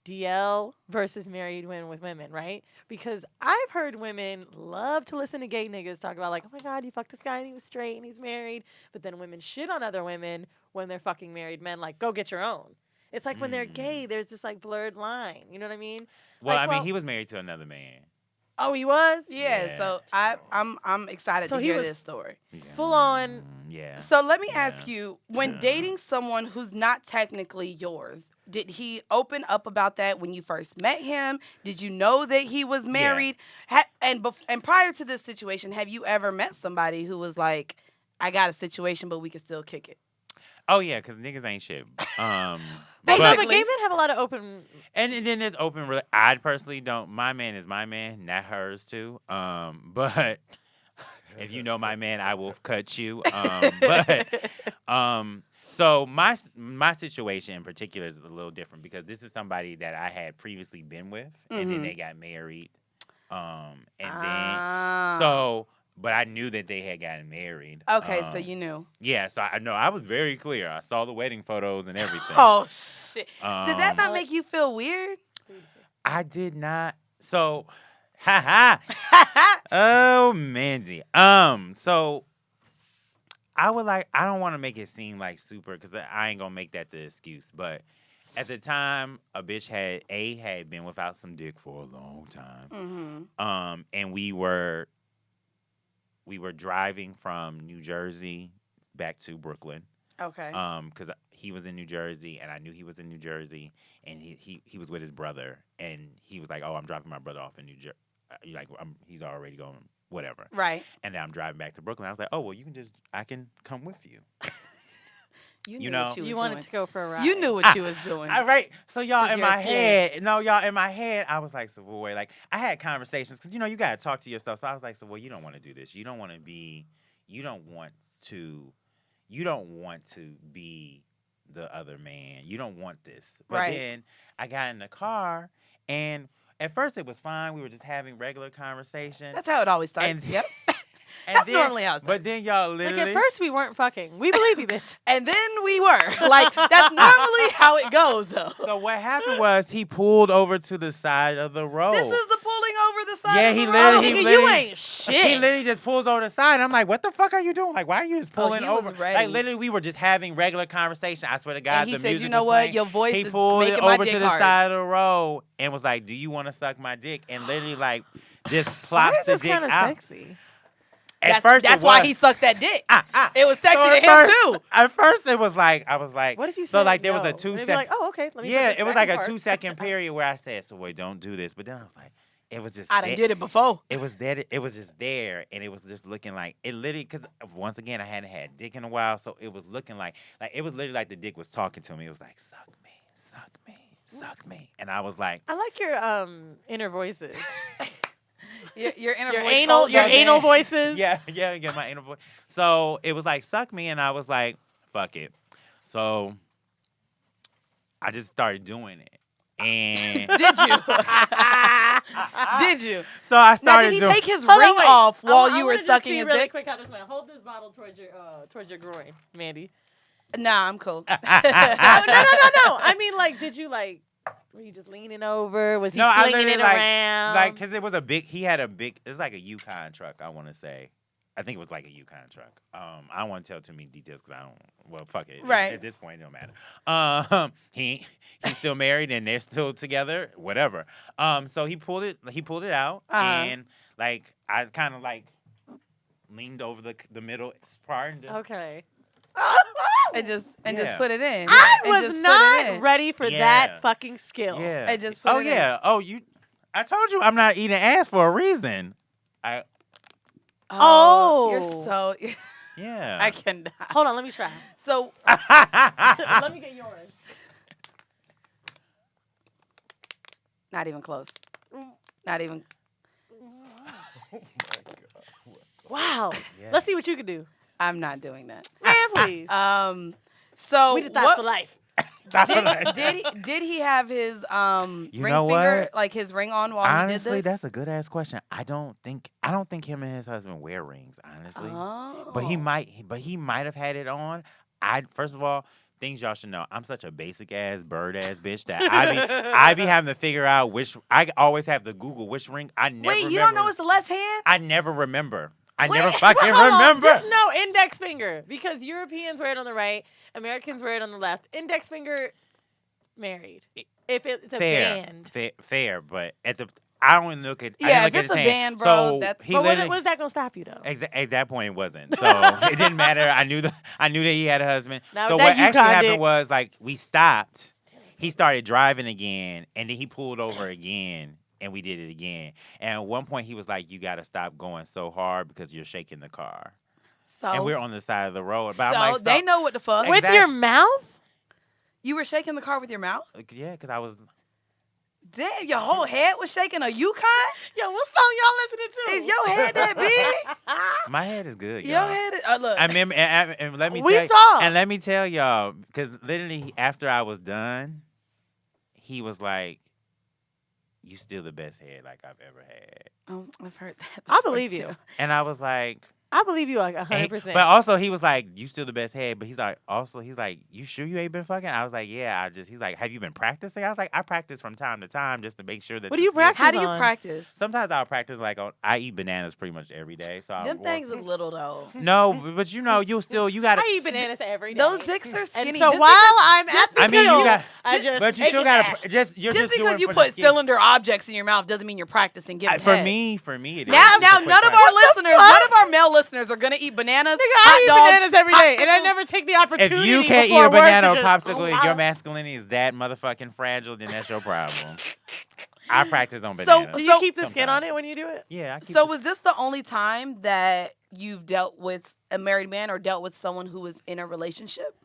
DL versus married women with women, right? Because I've heard women love to listen to gay niggas talk about oh my God, you fucked this guy and he was straight and he's married. But then women shit on other women when they're fucking married men, go get your own. It's when they're gay, there's this blurred line. You know what I mean? Well, I mean, he was married to another man. Oh, he was? Yeah. So I'm excited So to he hear was this story. Yeah. Full on. Yeah. So let me ask you, when dating someone who's not technically yours, did he open up about that when you first met him? Did you know that he was married? And prior to this situation, have you ever met somebody who was like, I got a situation, but we can still kick it? Oh yeah, because niggas ain't shit. But gay Basically. men have a lot of open. And then there's open. I personally don't. My man is my man, not hers too. But if you know my man, I will cut you. So my situation in particular is a little different because this is somebody that I had previously been with, and then they got married. But I knew that they had gotten married. Okay, so you knew. Yeah, so I know I was very clear. I saw the wedding photos and everything. Oh shit! Did that Um, not make you feel weird? I did not. So, oh, Mandy. So I don't want to make it seem like super because I ain't gonna make that the excuse. But at the time, a bitch had been without some dick for a long time. Mm-hmm. And we were driving from New Jersey back to Brooklyn. Okay. Because he was in New Jersey, and I knew he was in New Jersey, and he was with his brother, and he was like, "Oh, I'm dropping my brother off in New Jersey." Like, he's already going, whatever. Right. And then I'm driving back to Brooklyn. I was like, "Oh, well, I can come with you." You You knew know. what you was You wanted doing. to go for a ride. You knew what you was doing. All right. So y'all 'Cause in you're my a head, y'all in my head, I was like, Savoy, like I had conversations because you got to talk to yourself. So I was like, Savoy, you don't want to do this. You don't want to be the other man. You don't want this. But Right. then I got in the car, and at first it was fine. We were just having regular conversation. That's how it always starts. And- Yep. And That's then, normally how it But then y'all Like literally. at first we weren't fucking. We believe you, bitch. And then we were. Like, that's normally how it goes, though. So what happened was he pulled over to the side of the road. This is the pulling over the side Yeah, of the he road. literally- Oh, he nigga, you literally- ain't shit. He literally just pulls over the side. And I'm like, what the fuck are you doing? Like, why are you just pulling he was over? ready. Like, literally, we were just having regular conversation. I swear to God, And he the said, music you know was what? playing. Your voice He is pulled it making my over dick to the hard. side of the road and was like, do you want to suck my dick? And literally, like, just Why plops is the this dick kind of out. sexy? At first, that's it why was. he sucked that dick. Ah. It was sexy So to at him, first- too. At first, it was like, I was like, What if you so said like there was no? a 2 They'd be second. like, oh, okay. Let me Yeah, put this it was back like in a park. 2-second period where I said, so wait, don't do this. But then I was like, it was just. I done it- did it before. It was there. It was just there, and it was just looking like it. Literally, because once again, I hadn't had dick in a while, so it was looking like it was literally like the dick was talking to me. It was like, suck me, suck me, suck me, and I was like, I like your inner voices. Your inner Your voice anal, told your you. anal voices. yeah, my inner voice. So it was like, suck me, and I was like, fuck it. So I just started doing it, and Did you? Did you? so I Now, started did he doing. take his Hold on, ring wait. off while I you were wanna just sucking see his really dick? quick how this went. Hold this bottle towards your groin, Mandy. Nah, I'm cool. No. I mean, like, did you like? Were you just leaning over? Was he No, I flinging it literally, around? Like, cause it was a big. He had a big. It was like a Yukon truck. I want to say. I think it was like a Yukon truck. I don't want to tell too many details because I don't. Well, fuck it. Right. At this point, it don't matter. He's still married and they're still together. Whatever. So he pulled it. He pulled it out, and like I kind of like leaned over the middle part. And just, Okay. And just Yeah. put it in. I And was just put not it in. ready for Yeah. that fucking skill. Yeah. And just put Oh it in. yeah. Oh you. I told you I'm not eating ass for a reason. Oh. You're so. Yeah. I cannot. Hold on, let me try. So Let me get yours. not even close. Not even. Wow. Yeah. Let's see what you can do. I'm not doing that. Man, please. So we did that what for life. did he have his You ring know finger, what? like his ring on while Honestly, he did this? that's a good ass question. I don't think him and his husband wear rings, honestly. Oh. But he might have had it on. First of all, things y'all should know. I'm such a basic ass bird ass bitch that I be having to figure out which. I always have to Google which ring. I never. Wait, you remember. don't know it's the left hand? I never remember. I Wait, never fucking Hold on, remember. just no index finger because Europeans wear it on the right, Americans wear it on the left. Index finger, married. If it's a band. Fair, but I don't even look at. I Yeah, didn't if look at it's a his band, hand. bro, So that's- he But literally. what's that gonna stop you though? At that point, it wasn't. So it didn't matter. I knew that he had a husband. Now, So that what actually Yukon happened dick- was like we stopped. He started driving again, and then he pulled over again, and we did it again. And at one point, he was like, "You got to stop going so hard because you're shaking the car." So, And we're on the side of the road. But so I'm like, they "Stop." know what the fuck. Ex- With Exact- your mouth? You were shaking the car with your mouth? Yeah, because I was. Damn, your whole head was shaking a Yukon? Yo, what song y'all listening to? Is your head that big? My head is good, Your y'all. head is, look. I remember, and let me We tell, saw. and let me tell y'all, because literally after I was done, he was like, "You still the best head like I've ever had," I've heard that. I before, believe too. you. and I was like, I believe you like and 100%. but also he was like, "You still the best head," but he's like, "You sure you ain't been fucking?" I was like, "Yeah, he's like, "Have you been practicing?" I was like, "I practice from time to time just to make sure that." What do you this gets-" practice How do you on? practice? Sometimes I'll practice like I eat bananas pretty much every day, so Them things are little, though. No, but you know, you gotta. I eat bananas every day. Those dicks are And skinny. so just while because- I'm at the I mean, you field, got- I just But you take still it gotta back. just just doing because you for the put skin. cylinder objects in your mouth doesn't mean you're practicing giving For head. me, it is. Now, It's a quick none of practice. our listeners, none of our male listeners are gonna eat bananas, Nigga, I eat hot dogs, bananas every day, and I popsicles. never take the opportunity. If you can't eat before a work banana or to just- popsicle and your masculinity is that motherfucking fragile, then that's your problem. I practice on So- bananas. Do you keep the skin sometimes. on it when you do it? Yeah, I keep So the- was this the only time that you've dealt with a married man or dealt with someone who was in a relationship?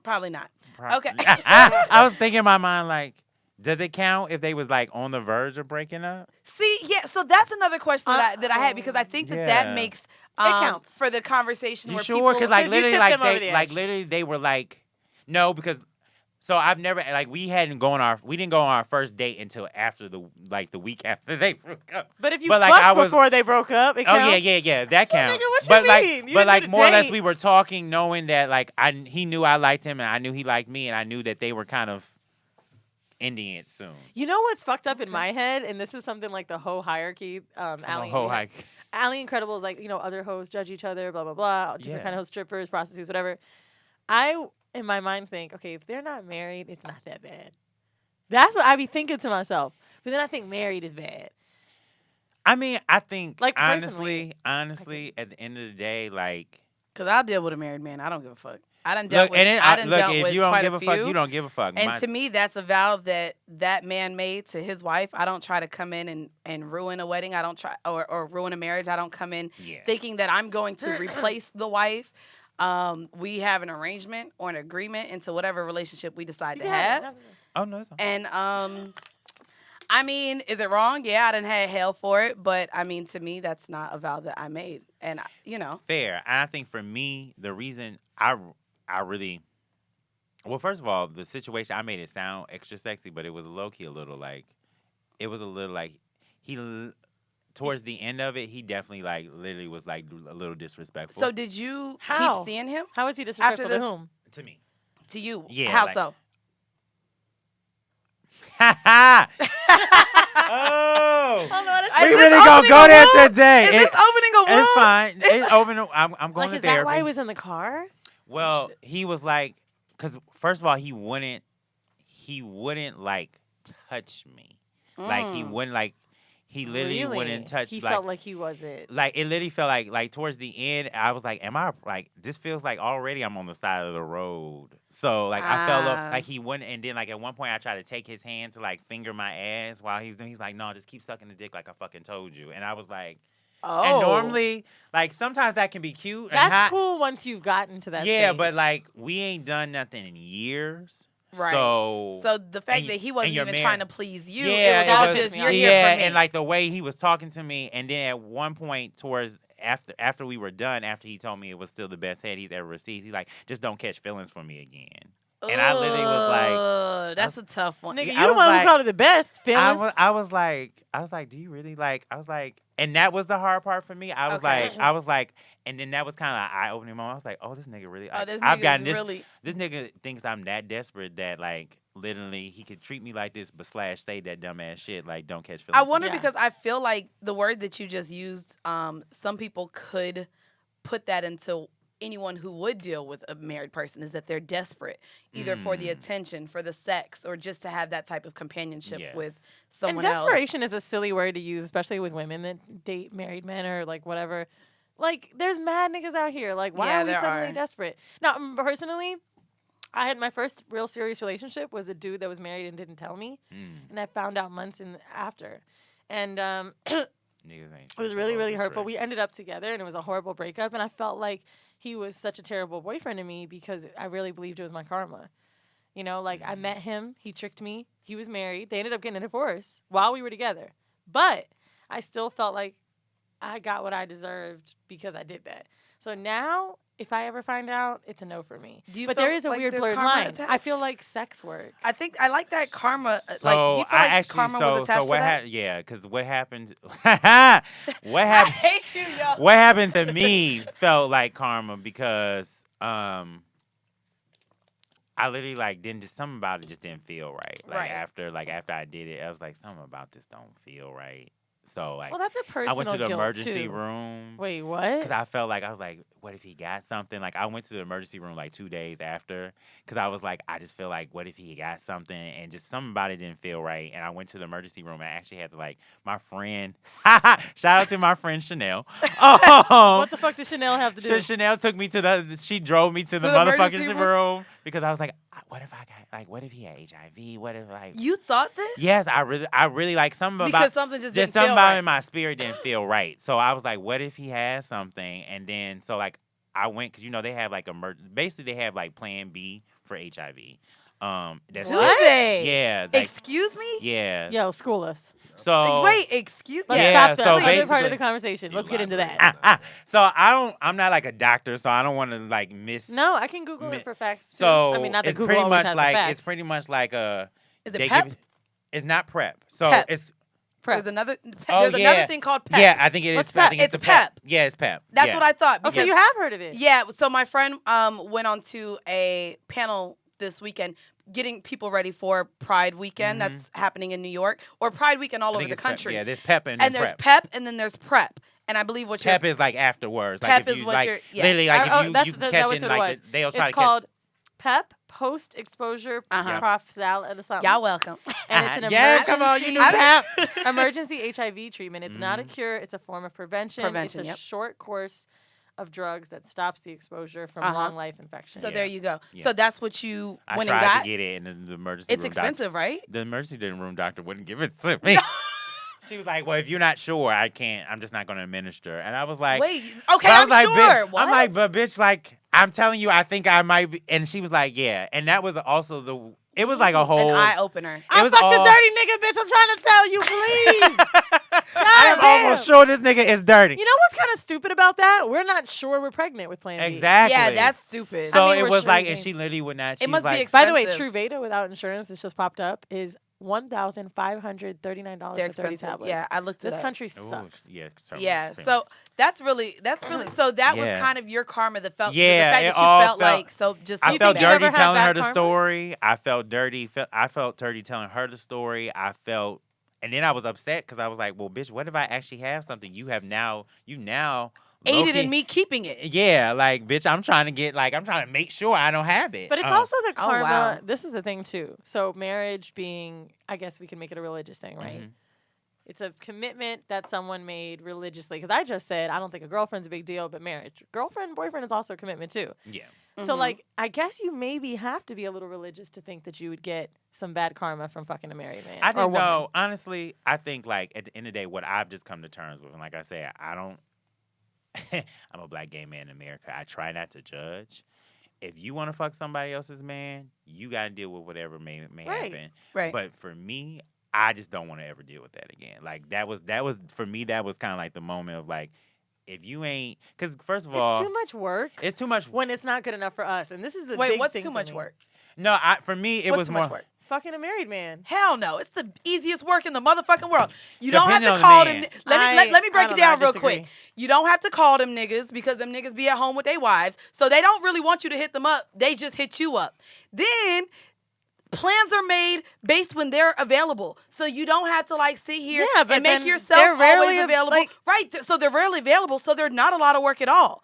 Probably not. Okay. I was thinking in my mind, like, does it count if they was like on the verge of breaking up? See, yeah. So that's another question that I had because I think that Yeah. makes counts. for the conversation You where sure? people. Because like 'Cause you literally, tipped like them over they, the like edge. literally, they were like, no, because. So I've never like we didn't go on our first date until after the week after they broke up. But if you But, like, fucked I was- before they broke up, it Oh counts. yeah, that counts. nigga, what you but like, mean? You but didn't like do the more or less, date. we were talking, knowing that like he knew I liked him, and I knew he liked me, and I knew that they were kind of ending it soon. You know what's fucked up in my head, and this is something like the hoe hierarchy. Allie Incredible is like, other hoes judge each other, blah blah blah. Different Yeah. kind of hoes, strippers, prostitutes, whatever. I, in my mind, think, okay, if they're not married, it's not that bad. That's what I be thinking to myself. But then I think married is bad. I mean, I think Like, honestly, personally, at the end of the day, like, Because I'll deal with a married man. I don't give a fuck. I done look, dealt with. and then I done look, dealt if with you don't quite give a a fuck, few. you don't give a fuck. And to me, that's a vow that man made to his wife. I don't try to come in and ruin a wedding. I don't try or ruin a marriage. I don't come in Yeah. thinking that I'm going to replace the wife. We have an arrangement or an agreement into whatever relationship we decide to have. Oh no, it's not. And I mean, is it wrong? Yeah, I done had hell for it, but I mean, to me, that's not a vow that I made. And Fair. And I think for me, the reason I really, well, first of all, the situation, I made it sound extra sexy, but it was low-key a little like, towards the end of it, he definitely like literally was like a little disrespectful. So did you How? keep seeing him? How is he disrespectful After to this- whom? to me. To you? Yeah, How like- so? Oh. Oh, no, that's Is We this really gonna opening go a there wound? today. Is this opening a wound? It's fine. It's open. I'm going like, to is therapy. that why he was in the car? Well, he was like, because first of all, he wouldn't like touch me. Like he wouldn't like, he literally Really? wouldn't touch. He like, felt like he wasn't. like it literally felt like towards the end, I was like, am I like this feels like already I'm on the side of the road. So like I felt like he wouldn't, and then like at one point I tried to take his hand to like finger my ass while he's doing. He's like, no, just keep sucking the dick like I fucking told you. And I was like, Oh. and normally like sometimes that can be cute. and That's hot. cool once you've gotten to that Yeah, stage. but like we ain't done nothing in years. Right. So the fact and- that he wasn't and you're even married. trying to please you, yeah, it was all was- just you're yeah, here for me. and like the way he was talking to me, and then at one point towards after we were done, after he told me it was still the best head he's ever received, he's like, just don't catch feelings for me again. And I literally was like, Ugh, that's a tough one. Nigga, Yeah, you I the was one like- who called it the best. Feelings. I was like, do you really like? I was like, and that was the hard part for me. I was like, and then that was kind of an eye opening moment. I was like, oh, this nigga really. Oh, this I've nigga's gotten this. really. This nigga thinks I'm that desperate that like literally he could treat me like this, but slash say that dumbass shit like don't catch feelings. I wonder Yeah. because I feel like the word that you just used, some people could put that into anyone who would deal with a married person is that they're desperate, either for the attention, for the sex, or just to have that type of companionship Yes. with And someone else. desperation is a silly word to use, especially with women that date married men or like whatever. Like, there's mad niggas out here. Like, why Yeah, are we there suddenly are. desperate? Now, personally, I had my first real serious relationship was a dude that was married and didn't tell me, and I found out months after, and Niggas ain't it was shit really, but really hoes and hurtful. We tricks. ended up together, and it was a horrible breakup. And I felt like he was such a terrible boyfriend to me because I really believed it was my karma. You know, like I met him, he tricked me, he was married. They ended up getting a divorce while we were together. But I still felt like I got what I deserved because I did that. So now, if I ever find out, it's a no for me. Do you But feel there is a like weird there's blurred karma line. I attached? feel like sex work. I think I like that karma. So Like, do you feel I like actually karma was attached what to that? yeah, because what happened, what I happened, hate you, yo. what happened to me felt like karma because I literally like didn't just something about it just didn't feel right. Like Right. after I did it, I was like something about this don't feel right. So like, Well, that's a personal I went to the guilt, emergency too. room. Wait, what? Because I felt like, I was like, what if he got something? Like, I went to the emergency room like 2 days after. Because I was like, I just feel like, what if he got something? And just something about it didn't feel right. And I went to the emergency room. And I actually had to, like, my friend, shout out to my friend Chanel. What the fuck does Chanel have to do? Chanel took me to she drove me to the emergency motherfucking room. Because I was like, what if I got, like, what if he had HIV? What if, like. You thought this? Yes, I really like something about. Because something just didn't something feel about right. in my spirit didn't feel right. So I was like, what if he has something? And then, so like, I went, because, they have like basically they have like plan B for HIV. That's Do they? Yeah. Like, Excuse me? yeah. Yo, school us. So. Wait, excuse me? Let's Yeah, stop that. so Other part of basically- the conversation. Let's get into that. So I'm not like a doctor, so I don't want to like miss. No, I can Google it for facts. Too. So I mean, not that it's Google pretty always much has the like facts. it's pretty much like a. Is it they PEP? give- It's not PrEP. So PEP. it's. Prep. There's another Oh, another thing called PEP. Yeah, I think it is. What's I PEP? think it's It's the PEP. PEP. Yeah, it's PEP. That's yeah. what I thought. Oh, so because- you have heard of it? Yeah, so my friend went on to a panel this weekend getting people ready for Pride Weekend that's happening in New York, or Pride Weekend all I over think the it's PEP. country. Yeah, there's PEP and and then there's PrEP. PEP and then there's PrEP. And I believe what PEP is like afterwards. Like PEP if is you, what like, you're- yeah. literally like Oh, if you that's- you that catch was it what it like was. they'll try It's to called PEP, post-exposure Uh-huh. prophylaxis or something. y'all welcome. And it's an yeah, come on, you knew I- PEP. emergency HIV treatment. It's not a cure. It's a form of prevention. Prevention, It's a yep. short course of drugs that stops the exposure from Uh-huh. long life infection. So Yeah. there you go. Yeah. So that's what you I went and tried got. to get it, and the emergency It's room expensive, right? doctor, the emergency room doctor wouldn't give it to me. She was like, "Well, if you're not sure, I can't. I'm just not going to administer." And I was like, Wait, okay, but I I'm was like, sure. "Bitch," What? I'm like, but bitch, like, I'm telling you, I think I might be. And she was like, yeah. And that was also it was like a whole. An eye opener. I was fucked all- a dirty nigga, bitch. I'm trying to tell you, please. I am damn. almost sure this nigga is dirty. You know what's kind of stupid about that? We're not sure we're pregnant with Plan B. Exactly. Yeah, that's stupid. So I mean, it we're was like, and sure she literally would not. It She must was be like, By the way, expensive. Truvada without insurance, this just popped up, is $1,539 They're for 30 expensive. tablets. Yeah, I looked This it up. country Ooh, sucks. yeah. Yeah, so that's really so that was Yeah. kind of your karma that felt Yeah, the fact it that you all felt felt- like so just I You felt think you ever dirty had telling bad her the karma? story. I felt dirty. I felt dirty telling her the story. I felt, and then I was upset because I was like, "Well, bitch, what if I actually have something? You now aided low-key- in me keeping it. Yeah, like, bitch, I'm trying to make sure I don't have it. But it's also the Oh, karma. wow. This is the thing, too. So marriage being, I guess we can make it a religious thing, right? Mhm. It's a commitment that someone made religiously. Because I just said, I don't think a girlfriend's a big deal, but marriage. Girlfriend, boyfriend is also a commitment, too. Yeah. So, Mhm. like, I guess you maybe have to be a little religious to think that you would get some bad karma from fucking a married man. I or think woman. no, honestly, I think like at the end of the day, what I've just come to terms with, and like I said, I don't. I'm a black gay man in America. I try not to judge. If you want to fuck somebody else's man, you got to deal with whatever may Right. happen. Right. But for me, I just don't want to ever deal with that again. Like that was for me. That was kind of like the moment of like, if you ain't, because first of all, It's too much work It's too much. when it's not good enough for us. And this is the Wait, big what's thing too for much me. work? No, for me it What's was too more. much work? Fucking a married man. Hell no, it's the easiest work in the motherfucking world. You don't have Depending to on the call man. them. Let me I break it don't know, I down real disagree. quick. You don't have to call them niggas because them niggas be at home with their wives, so they don't really want you to hit them up. They just hit you up. Then plans are made based when they're available, so you don't have to like sit here Yeah, but and make then yourself they're rarely always available. like- Right, so they're rarely available, so there's not a lot of work at all.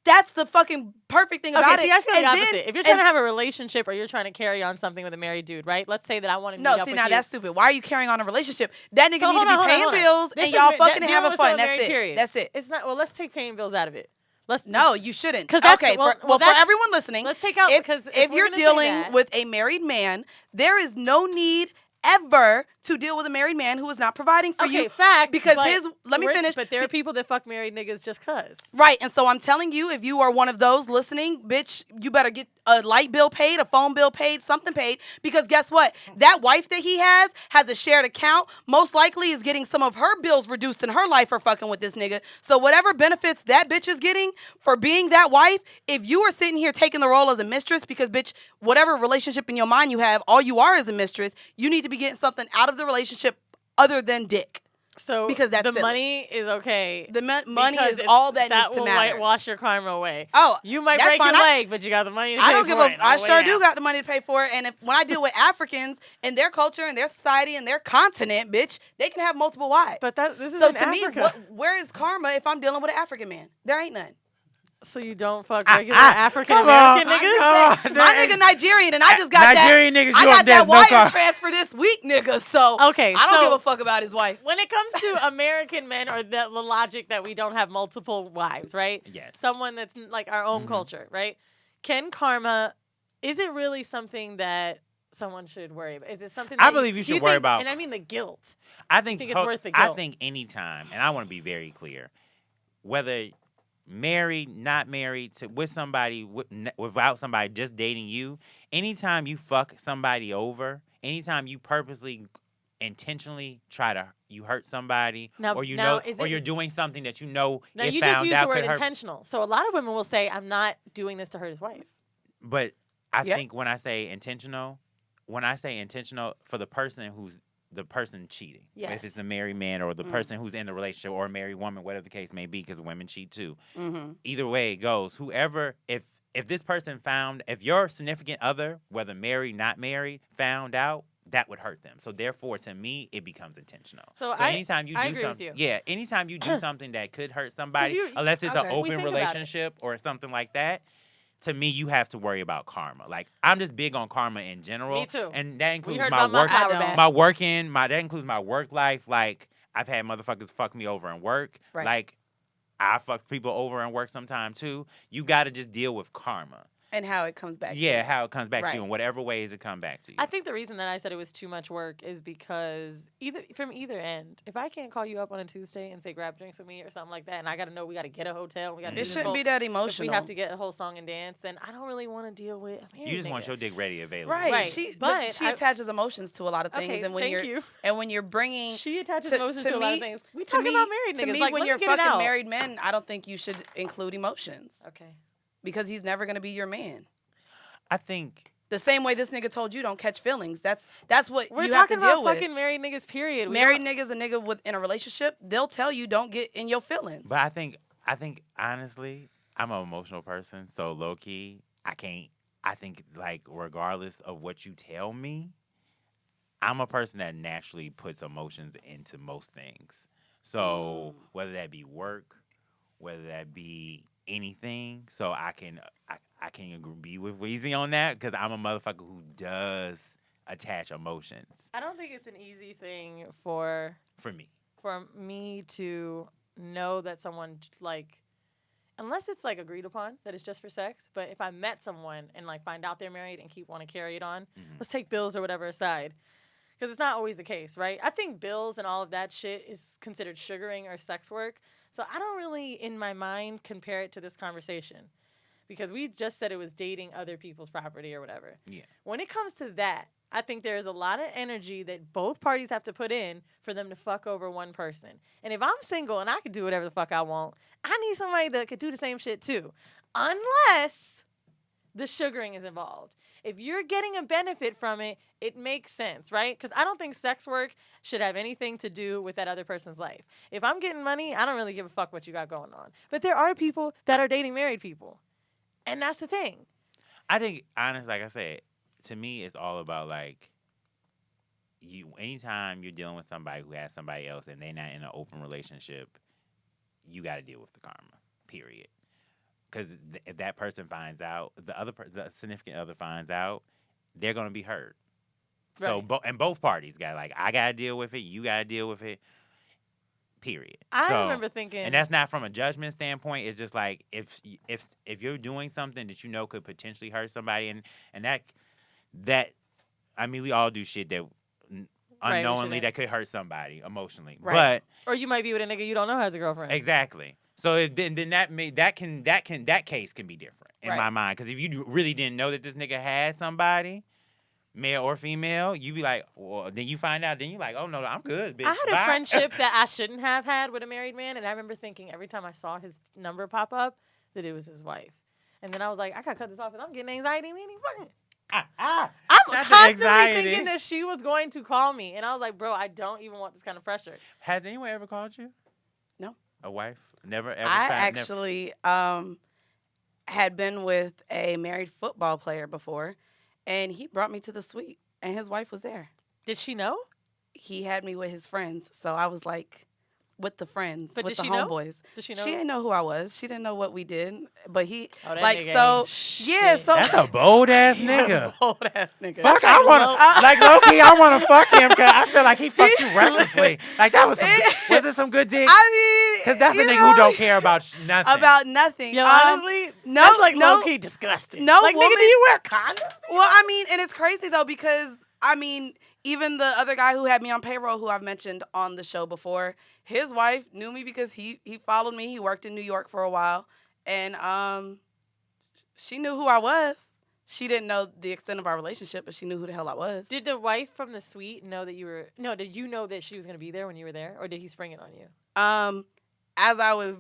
That's the fucking perfect thing about Okay, see, it. I feel the And then- opposite. If you're trying and- to have a relationship or you're trying to carry on something with a married dude, right? Let's say that I want to meet No, up see, with now you. that's stupid. Why are you carrying on a relationship? That nigga So need hold to on, be hold on, paying hold on. bills This and is y'all that fucking and dealing having with fun. someone That's married, it. period. That's it. It's not. Well, let's take paying bills out of it. Let's No, you shouldn't. 'Cause that's- Okay, well, for well, for that's- everyone listening, Let's take out because if we're you're gonna say dealing that- with a married man, there is no need ever to deal with a married man who is not providing for okay, you. fact, because but let me finish. But there are people that fuck married niggas just cause. Right, and so I'm telling you, if you are one of those listening, bitch, you better get a light bill paid, a phone bill paid, something paid, because guess what? That wife that he has a shared account, most likely is getting some of her bills reduced in her life for fucking with this nigga. So whatever benefits that bitch is getting for being that wife, if you are sitting here taking the role as a mistress, because bitch, whatever relationship in your mind you have, all you are is a mistress, you need to be getting something out of the relationship other than dick. So because that's the silly. money is okay. The money because is all that that needs to will matter. wash your karma away. Oh, You might that's break fine. your leg, but you got the money to pay I don't for give it. a. I sure do Yeah. got the money to pay for it. And when I deal with Africans and their culture and their society and their continent, bitch, they can have multiple wives. But this is so in to Africa. me, where is karma if I'm dealing with an African man? There ain't none. So you don't fuck regular African American niggas? My nigga Nigerian, and I just got Nigerian that. niggas, I got that wire karma. transfer this week, nigga. So okay, I don't give a fuck about his wife. When it comes to American men, or the logic that we don't have multiple wives, right? Yes. Someone that's like our own culture, right? Can karma? Is it really something that someone should worry about? Is it something that I believe you should worry about? And I mean the guilt. I think it's worth the guilt. I think anytime, and I want to be very clear, whether married, not married, with somebody, without somebody, just dating you, anytime you fuck somebody over, anytime you purposely, intentionally you hurt somebody, now, or you're doing something that you know now if you found just use out the word could hurt. intentional. So a lot of women will say, "I'm not doing this to hurt his wife." But I think when I say intentional for the person who's the person cheating, if it's a married man or the person who's in the relationship or a married woman, whatever the case may be, because women cheat too. Mm-hmm. Either way it goes, whoever, if this person if your significant other, whether married, not married, found out, that would hurt them. So therefore, to me, it becomes intentional. So anytime you I do agree something, with you. anytime you do something that could hurt somebody, unless it's an open relationship or something like that, to me, you have to worry about karma. Like, I'm just big on karma in general. Me too. And that includes that includes my work life. Like, I've had motherfuckers fuck me over in work. Right. Like, I fuck people over in work sometime too. You got to just deal with karma. And how it comes back to you. Yeah, how it comes back to Right. you in whatever ways it come back to you. I think the reason that I said it was too much work is because from either end, if I can't call you up on a Tuesday and say grab drinks with me or something like that, and I got to know we got to get a hotel, It shouldn't be that emotional. If we have to get a whole song and dance, then I don't really want to deal with. You just want your dick ready, available. Right. But she attaches emotions to a lot of things, okay, and when you're bringing, she attaches emotions to a lot of things. We talking about married niggas. To me, like, when you're fucking married men, I don't think you should include emotions. Okay. Because he's never gonna be your man. I think the same way this nigga told you don't catch feelings. That's what we're you talking have to deal about. with. Fucking married niggas. Period. Married niggas, a nigga in a relationship, they'll tell you don't get in your feelings. But I think honestly, I'm an emotional person, so low key, I think like regardless of what you tell me, I'm a person that naturally puts emotions into most things. So whether that be work, whether that be anything, so I can agree with Weezy on that because I'm a motherfucker who does attach emotions. I don't think it's an easy thing for me to know that someone like, unless it's like agreed upon that it's just for sex. But if I met someone and like find out they're married and want to carry it on, let's take bills or whatever aside. Because it's not always the case, right? I think bills and all of that shit is considered sugaring or sex work. So I don't really, in my mind, compare it to this conversation. Because we just said it was dating other people's property or whatever. Yeah. When it comes to that, I think there's a lot of energy that both parties have to put in for them to fuck over one person. And if I'm single and I can do whatever the fuck I want, I need somebody that could do the same shit too. Unless the sugaring is involved. If you're getting a benefit from it, it makes sense, right? Because I don't think sex work should have anything to do with that other person's life. If I'm getting money, I don't really give a fuck what you got going on. But there are people that are dating married people. And that's the thing. I think, honestly, like I said, to me, it's all about, like, anytime you're dealing with somebody who has somebody else and they're not in an open relationship, you got to deal with the karma, period. Because if that person finds out, the significant other finds out, they're going to be hurt. Right. So, and both parties got, like, I got to deal with it, you got to deal with it. Period. I remember thinking, and that's not from a judgment standpoint. It's just like if you're doing something that you know could potentially hurt somebody, and that I mean, we all do shit that unknowingly that could hurt somebody emotionally, right. But or you might be with a nigga you don't know has a girlfriend. Exactly. So then that case can be different in my mind, because if you really didn't know that this nigga had somebody, male or female, you be like, well, then you find out, then you like, oh no, I'm good, bitch. I had a friendship that I shouldn't have had with a married man, and I remember thinking every time I saw his number pop up that it was his wife. And then I was like, I gotta cut this off because I'm getting anxiety and fucking. I'm That's constantly anxiety. thinking that she was going to call me, and I was like, bro, I don't even want this kind of pressure. Has anyone ever called you? No. A wife? Never ever. I never. actually had been with a married football player before, and he brought me to the suite, and his wife was there. Did she know? He had me with his friends, so I was like with the friends, But with did the she know? homeboys. Did she know? She didn't know who I was. She didn't know what we did, but he Oh, that like nigga so ain't yeah. shit. So That's a bold ass nigga. Old ass nigga. Fuck, That's I like want low- to like low key. I want to fuck him because I feel like he fucked you recklessly. Like that was some. Was it some good dick? I mean, Because that's a you nigga know, who don't care about nothing. about nothing. Yo, honestly, no, that's like no, low-key disgusting. no like, woman- nigga, do you wear condoms? Well, I mean, and it's crazy though because I mean, even the other guy who had me on payroll, who I've mentioned on the show before, his wife knew me because he followed me. He worked in New York for a while, and she knew who I was. She didn't know the extent of our relationship, but she knew who the hell I was. Did the wife from the suite know that you were? No, did you know that she was gonna be there when you were there, or did he spring it on you? As I was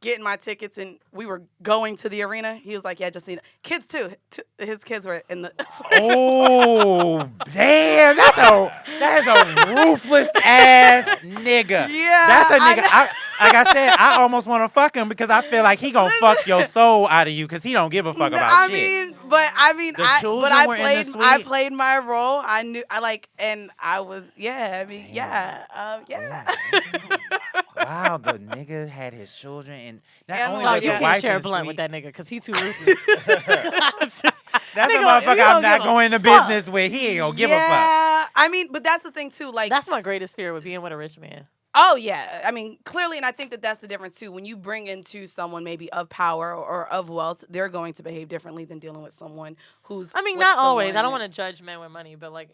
getting my tickets and we were going to the arena, he was like, "Yeah, just kids too." His kids were in the. Oh damn! That is a ruthless ass nigga. Yeah, That's a nigga. Like I said, I almost want to fuck him because I feel like he gonna fuck your soul out of you because he don't give a fuck about shit. The children I were in the played. I suite? played my role. I knew. And I was. Yeah. I mean. Yeah. Yeah. Wow, the nigga had his children and not And only like, was you the yeah. can't wife share in a the blunt suite, with that nigga because he too ruthless. that's a Nigga, motherfucker you I'm don't not give a going to fuck. business with. He ain't gonna give a fuck. Yeah. I mean, but that's the thing too. Like. That's my greatest fear with being with a rich man. Oh yeah, I mean clearly, and I think that that's the difference too. When you bring into someone maybe of power or of wealth, they're going to behave differently than dealing with someone who's. I mean, with not always. I someone don't that- want to judge men with money, but like,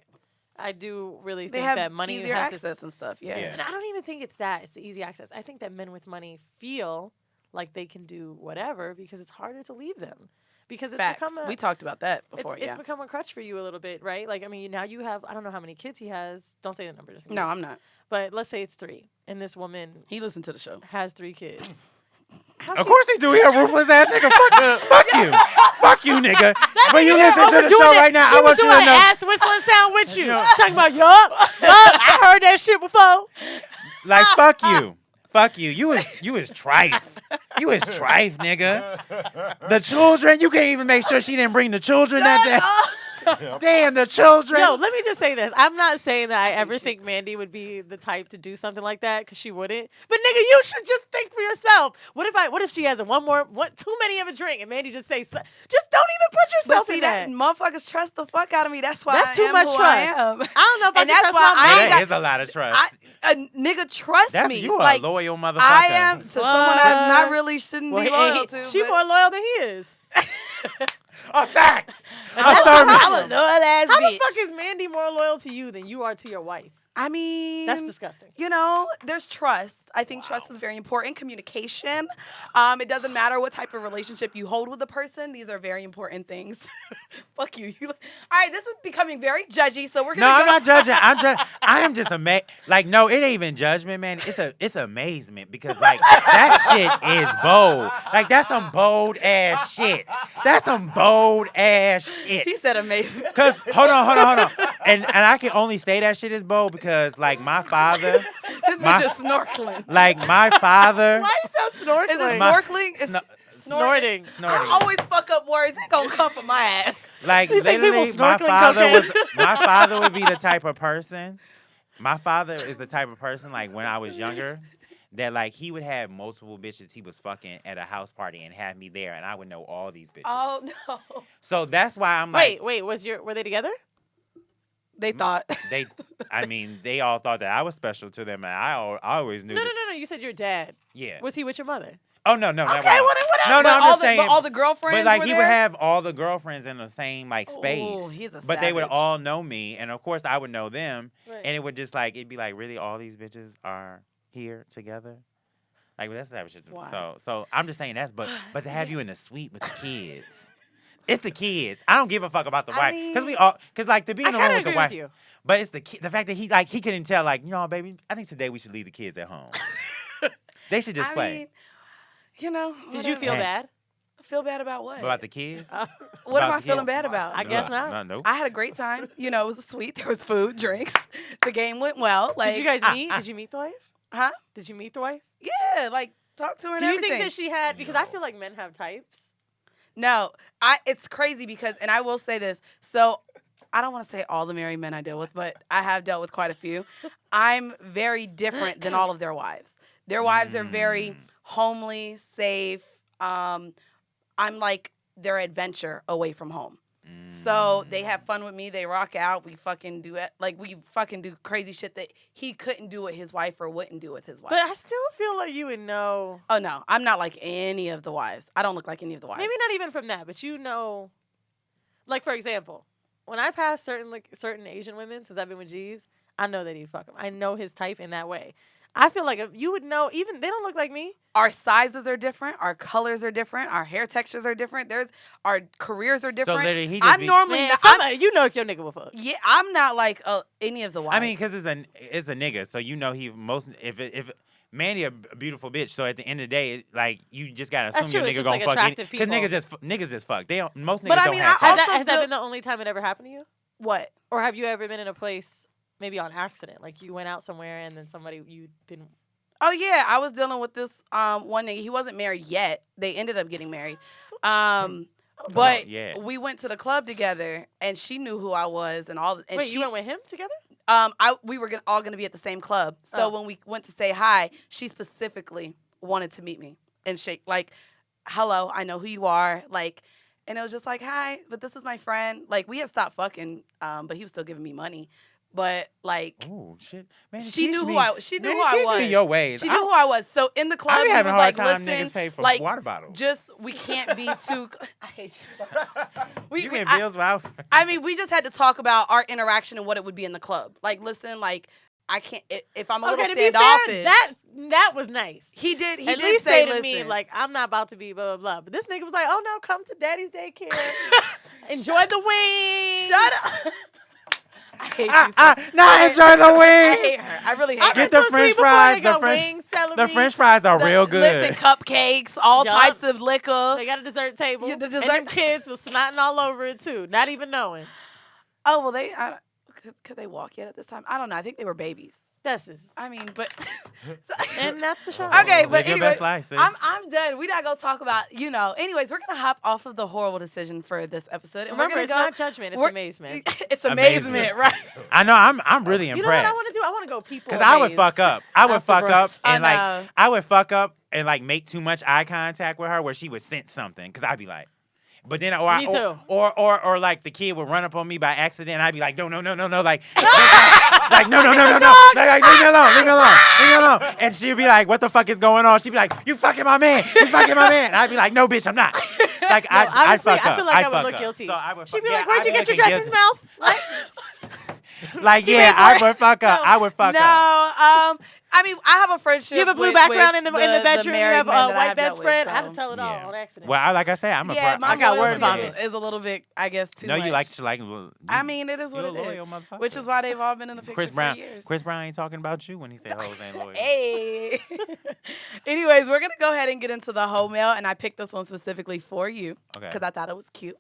I do really They think have that money easier has access and stuff. Yeah. Yeah. And I don't even think it's that. It's the easy access. I think that men with money feel like they can do whatever because it's harder to leave them. Because it's Facts. become a, We talked about that before. it's Yeah. become a crutch for you a little bit, right? Like, I mean, now you have, I don't know how many kids he has. Don't say the number. Just in No, case. I'm not. But let's say it's 3. And this woman He listened to the show. has 3 kids. Of course he do. He a ruthless ass nigga. Fuck you. Fuck you, nigga. But you listen to the show right now. I want you to doing know. an ass whistling sound with you. No. Talking about, yup, I heard that shit before. Like, fuck you. Fuck you. You was trife. You was trife, nigga. The children, you can't even make sure she didn't bring the children that day. Damn, the children. Yo, let me just say this. I'm not saying that I ever think Mandy would be the type to do something like that because she wouldn't. But nigga, you should just think for yourself. What if she has too many of a drink and Mandy just say, just don't even put But yourself see in that that. motherfuckers trust the fuck out of me. That's why That's I too am much who trust. I am. I don't know if I And can that's trust why my I man. ain't That got- is a lot of trust. A nigga trust That's me. you like a loyal motherfucker. I am to someone I'm not really shouldn't Well, be loyal to. she but more loyal than he is. Facts. That's Affirmative. I'm a loyal ass How bitch. the fuck is Mandy more loyal to you than you are to your wife? I mean, That's disgusting. You know, there's trust. I think trust is very important. Communication. It doesn't matter what type of relationship you hold with a person. These are very important things. Fuck you. All right, this is becoming very judgy, so we're No, gonna I'm not judging. I am just amazed. Like, no, it ain't even judgment, man. It's amazement because like that shit is bold. Like that's some bold ass shit. That's some bold ass shit. He said amazing. Cause hold on. And I can only say that shit is bold because like my father, This bitch is snorkeling. like my father, Why are you so snorkeling? Is it My- snorkeling? It's Sno- Snorting. snorting. I always fuck up words. They gonna come from my ass. Like You think people literally, my snorkeling father cocaine? my father would be the type of person. My father is the type of person like when I was younger, that like he would have multiple bitches he was fucking at a house party and have me there, and I would know all these bitches. Oh no. So that's why I'm like, Wait, were they together? They thought. they all thought that I was special to them, and I always knew. No, that- you said your dad. Yeah. Was he with your mother? Oh no, Okay, that wasn't- whatever. No, But I'm all just the saying. but all the girlfriends. But like were he there? would have all the girlfriends in the same like space. Oh, he's a But they would savage. all know me, and of course I would know them, Right. and it would just like it'd be like really all these bitches are here together. Like that's the type of shit. Wow. So I'm just saying but to have you in the suite with the kids. It's the kids. I don't give a fuck about the I wife because like to be I in the room kind of with the agree wife. with you. But it's the fact that he couldn't tell like baby, I think today we should leave the kids at home. They should just I play. mean, you know. Did you feel Man. bad? Feel bad about what? About the kids? What am about I the feeling kids? bad about? I guess not. Nope. I had a great time. You know, it was sweet. There was food, drinks. The game went well. Like, Did you guys meet? Did you meet the wife? Huh? Did you meet the wife? Yeah, like talk to her and Do you everything. think that she had? Because I feel like men have types. No, it's crazy because, and I will say this. So I don't want to say all the married men I deal with, but I have dealt with quite a few. I'm very different than all of their wives. Their wives are very homely, safe. I'm like their adventure away from home. So they have fun with me. They rock out. We fucking do it. Like, we fucking do crazy shit that he couldn't do with his wife or wouldn't do with his wife. But I still feel like you would know. Oh, no. I'm not like any of the wives. I don't look like any of the wives. Maybe not even from that, but you know. Like, for example, when I pass certain Asian women, since I've been with Jeeves, I know that he'd fuck him. I know his type in that way. I feel like if you would know, even they don't look like me. Our sizes are different. Our colors are different. Our hair textures are different. Our careers are different. So literally, he just I'm normally Man, not. you know if your nigga will fuck. Yeah, I'm not like any of the wives. I mean, because it's a nigga, so you know if Mandy a beautiful bitch, so at the end of the day, like you just gotta That's assume true, your it's nigga just, like, gonna fuck attractive because people. niggas just fuck. They don't, most niggas But I don't mean, have I types. also Has that feel- been the only time it ever happened to you? what? Or have you ever been in a place maybe on accident? Like you went out somewhere and then somebody you'd been. Oh yeah, I was dealing with this one nigga. He wasn't married yet. They ended up getting married. But yeah. we went to the club together, and she knew who I was, and all. And Wait, she, you went with him together? we were all gonna be at the same club. So when we went to say hi, she specifically wanted to meet me and shake like, "Hello, I know who you are." Like, and it was just like, "Hi, but this is my friend." Like, we had stopped fucking, but he was still giving me money. But like, Oh shit, man! she knew who me. I. She knew Man, who I teach was. me your ways. She knew who I was. So in the club, I be he having a was hard like, time "Listen, niggas pay for like, water bottles. just we can't be too." I hate you. So you get bills out. I mean, we just had to talk about our interaction and what it would be in the club. Like, listen, like I can't if I'm a little to be fair, standoffish. that was nice. He did. He At did least say to listen. me, like, I'm not about to be blah, blah, blah. But this nigga was like, oh, no, come to daddy's daycare. Enjoy the wings. Shut up. I hate you. So. Now enjoy the I wings. hate her. I really hate I've her. been Get the to a French street before, fries, they got the wings, celery. The French fries are real good. Listen, cupcakes, all Yup. types of liquor. They got a dessert table. Yeah, the And dessert them kids was snotting all over it, too. Not even knowing. Oh well, they could they walk yet at this time? I don't know. I think they were babies. That's just. I mean, but And that's the show. okay, but Live your anyway, best life, sis. I'm done. We're not gonna talk about Anyways, we're gonna hop off of the horrible decision for this episode, and Remember, we're it's gonna not judgment, it's we're- amazement. It's amazement, right? I know. I'm really impressed. You know what I want to do? I want to go people. Because I would amaze. fuck up. I would After fuck brunch. up I and like know. I would fuck up and like make too much eye contact with her where she would sense something. Because I'd be like, but then Me too. or like the kid would run up on me by accident. And I'd be like, no, like like no, like leave me alone. And she'd be like, what the fuck is going on? She'd be like, you fucking my man. And I'd be like, no, bitch, I'm not. Like No, I honestly, fuck up. I feel like I would fuck look up. guilty. So I would She'd fuck- be yeah, like, where'd I'd you be get your looking dress in guilty. his mouth? Like, yeah, I would fuck up. I would fuck No, up. I mean, I have a friendship. You have a blue with background in the the bedroom. You married have men a that I white have dealt with, bedspread. I had so. to tell it all Yeah. on accident. Well, like I say, I'm a Yeah, pro- my I got word loyalty vomit. is a little bit, I guess, too No, much. you like. I mean, it is what you it a is. loyal motherfucker. Which is why they've all been in the picture Chris Brown. for years. Chris Brown ain't talking about you when he said hoes ain't loyal. Hey. Anyways, we're gonna go ahead and get into the whole mail, and I picked this one specifically for you Okay. because I thought it was cute.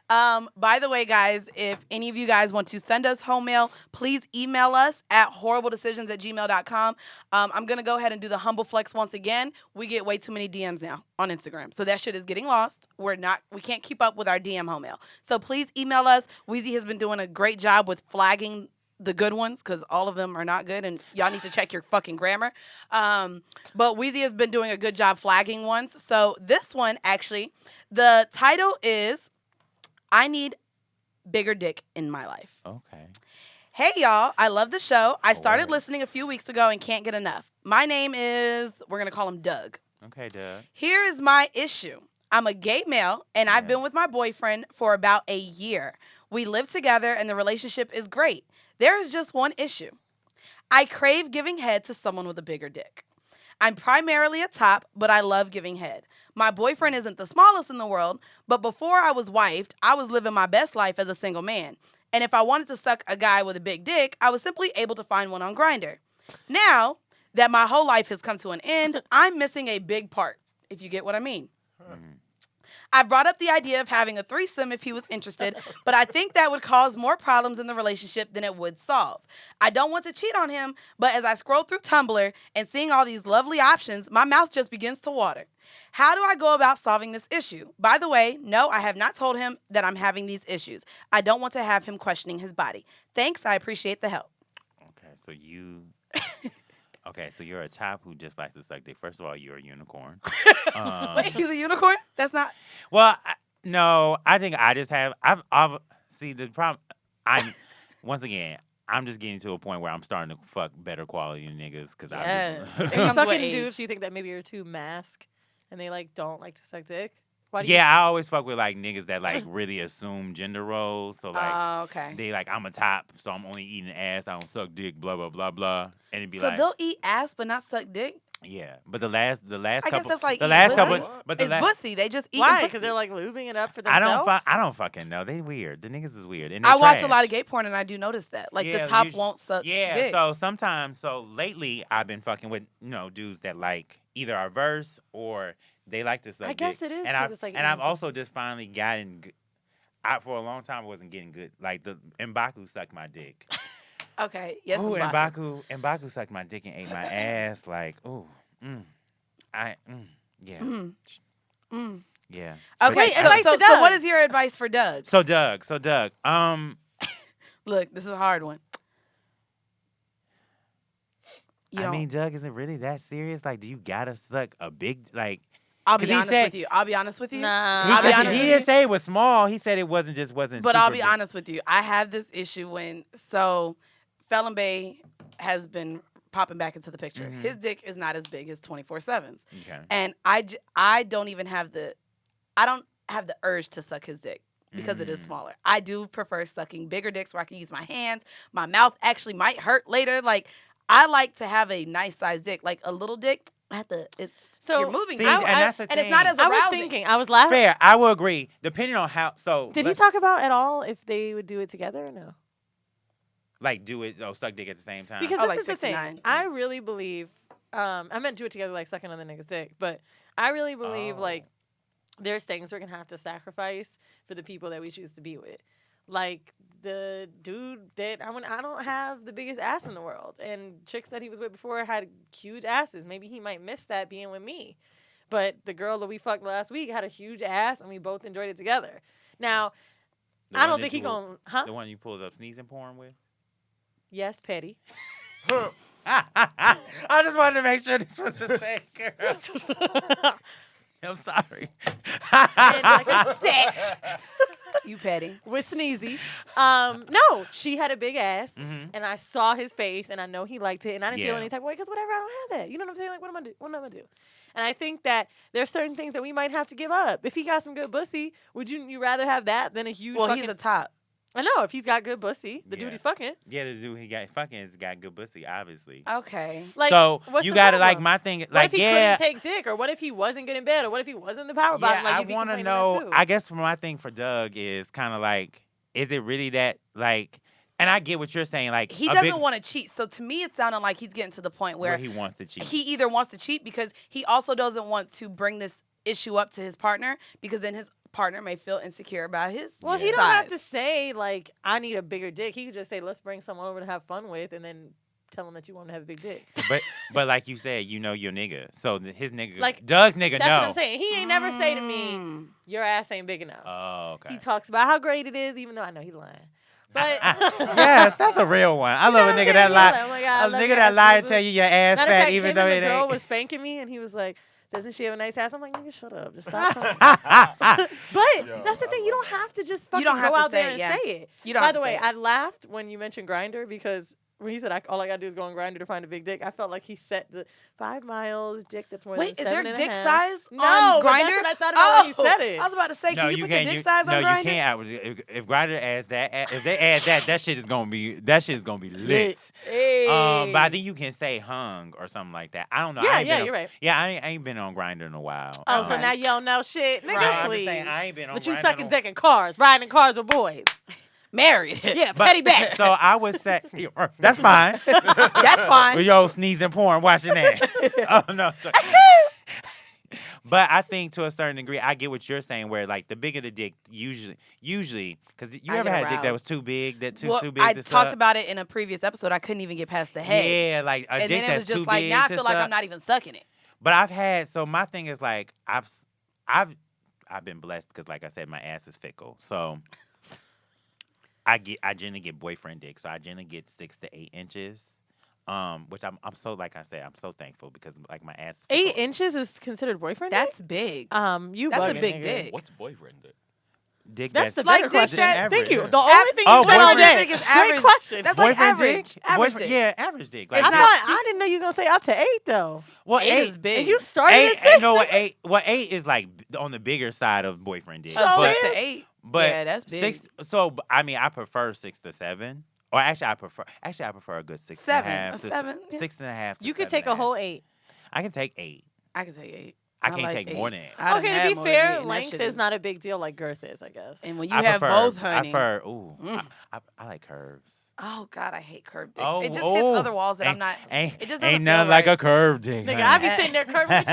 By the way, guys, if any of you guys want to send us home mail, please email us at whoreibledecisions@gmail.com. I'm gonna go ahead and do the humble flex once again. We get way too many DMs now on Instagram, so that shit is getting lost. We can't keep up with our DM home mail. So please email us. Weezy has been doing a great job with flagging the good ones because all of them are not good, and y'all need to check your fucking grammar. But Weezy has been doing a good job flagging ones. So this one, actually, the title is I Need Bigger Dick in My Life. Okay. Hey, y'all. I love the show. I started Word. listening a few weeks ago and can't get enough. My name is, we're going to call him Doug. Okay, Doug. Here is my issue. I'm a gay male, and I've Yeah. been with my boyfriend for about a year. We live together, and the relationship is great. There is just one issue. I crave giving head to someone with a bigger dick. I'm primarily a top, but I love giving head. My boyfriend isn't the smallest in the world, but before I was wifed, I was living my best life as a single man. And if I wanted to suck a guy with a big dick, I was simply able to find one on Grindr. Now that my whole life has come to an end, I'm missing a big part, if you get what I mean. I brought up the idea of having a threesome if he was interested, but I think that would cause more problems in the relationship than it would solve. I don't want to cheat on him, but as I scroll through Tumblr and seeing all these lovely options, my mouth just begins to water. How do I go about solving this issue? By the way, no, I have not told him that I'm having these issues. I don't want to have him questioning his body. Thanks, I appreciate the help. Okay, so you're a top who just likes to suck dick. First of all, you're a unicorn. Wait, he's a unicorn? That's not... Well, no, I think I just have... I've see, the problem... Once again, I'm just getting to a point where I'm starting to fuck better quality niggas. Cause Yeah. I'm If you comes with fucking age. dudes, do you think that maybe you're too mask and they like don't like to suck dick? Why do yeah, I always fuck with like niggas that like really assume gender roles. So like... Oh, okay. They like, I'm a top, so I'm only eating ass. I don't suck dick, blah, blah, blah, blah. And it'd be So like... they'll eat ass but not suck dick? Yeah, but the last I guess couple... that's like the eating last pussy. couple... But the It's last... bussy. They just eat Why? pussy. Because they're like lubing it up for I themselves. don't fucking know. They weird. The niggas is weird. And they I watch a trash. lot of gay porn and I do notice that. Like Yeah, the top usu- won't suck Yeah, dick. so lately I've been fucking with, dudes that like either are verse or they like to suck I guess dick. it is And 'cause I've, it's like and I've eating also just finally gotten, for a long time I wasn't getting good. Like the M'Baku sucked my dick. Okay. Yes. Ooh, M'Baku. M'Baku sucked my dick and ate my ass. Like, ooh, yeah. Yeah. Okay. Wait, So, advice so, to so Doug. what is your advice for Doug? So Doug, Look, this is a hard one. I mean, Doug, is it really that serious? Like, do you gotta suck a big, like... I'll 'cause be he honest said- with you. I'll be honest with you. Nah. I'll be He, honest he with didn't you. say it was small. He said it wasn't But super I'll be big. honest with you. I have this issue when Felon Bay has been popping back into the picture. Mhm. His dick is not as big as 24/7's, Okay. and I don't even have the urge to suck his dick because it is Mm. smaller. I do prefer sucking bigger dicks where I can use my hands. My mouth actually might hurt later. Like I like to have a nice sized dick. Like a little dick, you're moving. See, it. and that's the and it's not thing. as I arousing. was thinking. I was laughing. Fair. I will agree. Depending on how. So Did he let's, talk about at all if they would do it together or no? like do it? Suck dick at the same time. Because Oh, this like is the thing. 69. I really believe. I meant do it together like sucking on the nigga's dick, but I really believe Oh. like there's things we're gonna have to sacrifice for the people that we choose to be with. Like the dude that I don't have the biggest ass in the world, and chicks that he was with before had huge asses. Maybe he might miss that being with me, but the girl that we fucked last week had a huge ass, and we both enjoyed it together. Now, The I one don't that think he you- gonna, huh? The one you pulled up sneezing porn with. Yes, petty. I just wanted to make sure this was the same girl. I'm sorry. And like a set. You petty. With Sneezy. No, she had a big ass, Mhm. and I saw his face, and I know he liked it, and I didn't feel Yeah. any type of way because whatever, I don't have that. You know what I'm saying? Like, what am I gonna do? And I think that there's certain things that we might have to give up. If he got some good bussy, would you rather have that than a huge? Well, fucking, he's a top. I know if he's got good bussy, the Yeah. dude he's fucking. Yeah, the dude he got fucking has got good pussy, obviously. Okay. Like, so what's you the gotta like problem? my thing. What Like if he yeah, couldn't take dick, or what if he wasn't good in bed, or what if he wasn't the power bottom? Like, I you'd be want to complaining know. that too. I guess my thing for Doug is kind of like, is it really that like? And I get what you're saying. Like He a doesn't big- want to cheat. So to me, it sounded like he's getting to the point where where he wants to cheat. he either wants to cheat because he also doesn't want to bring this issue up to his partner because then his partner may feel insecure about his Well, he Yeah. don't have size. to say like I need a bigger dick. He could just say let's bring someone over to have fun with, and then tell him that you want to have a big dick. but like you said, you know your nigga. So his nigga, Like, Doug's nigga, That's no. what I'm saying. He ain't never say to me, Mm. "Your ass ain't big enough." Oh, okay. He talks about how great it is, even though I know he's lying. But Yes, that's a real one. I love a nigga that lie. Like, oh my God, I A love nigga your that ass, lie and boo-boo. tell you your ass Matter of fat, fact, even him though and it the girl ain't. was spanking me, and he was like, "Doesn't she have a nice ass?" I'm like, "Nigga, shut up, just stop." Talking. But Yo, that's the I thing. You love don't that. have to just fucking don't have go to out there say and it, yeah. say it. You don't By have the to way, say I it. laughed when you mentioned Grindr because when he said all I gotta do is go on Grindr to find a big dick. I felt like he set the 5 miles dick that's more Wait, than is there 7.5. dick size No, on but Grindr? that's what I thought about when you said it. I was about to say, No, can you you put your can't. dick size No, on you Grindr? can't. If Grindr adds that, if they add that, that shit is gonna be lit. Lit. Hey. But I think you can say hung or something like that. I don't know. Yeah, I ain't yeah, been on- you're right. Yeah, I ain't been on Grindr in a while. Oh, so Okay. now you don't know shit, nigga. Right, I'm just Please. saying I ain't been on. But you Grindr sucking in a- dick in cars, riding in cars with boys. Married. Yeah, But- petty back. So I would say that's fine. That's fine. With yo sneezing porn, watching that. Oh no. But I think to a certain degree, I get what you're saying. Where like the bigger the dick, usually, because you I ever get had a dick that aroused. was too big, too big I to talked suck? about it in a previous episode. I couldn't even get past the head. Yeah, like a And dick then it was that's just too like, big now I to feel like suck. I'm not even sucking it. But I've had my thing is like I've been blessed because like I said, my ass is fickle. So I generally get boyfriend dick. So I generally get 6 to 8 inches. Which I'm so like I said, I'm so thankful because like my ass is 8 fickle. inches is considered boyfriend? That's big. You That's a bugging, big nigga. dick. What's boyfriend dick? Dick That's the Like better dick question. that- Thank you. Yeah. The only thing Oh, you said all boyfriend day. dick is Great average. question. That's like boyfriend average. dick? Average dick. Yeah, average dick. It's I not- I didn't know you were gonna say up to 8 though. well, 8 is big. And you started Eight, at 6. no, nigga. 8. Well, 8 is like on the bigger side of boyfriend dick. Of So six is- to 8. But Yeah, that's big. 6. So I mean, I prefer 6 to 7. Or actually, I prefer a good 6 7, and a half. a 7, yeah. 6 and a half. to You could 7 take and a half. whole 8. I can take 8. I can take 8. I can't like take more 8. than 8. I done Okay, had to be more than 8, fair, and that length shit is not a big deal like girth is, I guess. And when you I have prefer, both, honey. I like curves. Oh God, I hate curved dicks. Oh, It just hits other walls that I'm ain't- not. Ain't, It just doesn't ain't feel nothing like right. a curved dick. Nigga, honey. I be sitting there curving with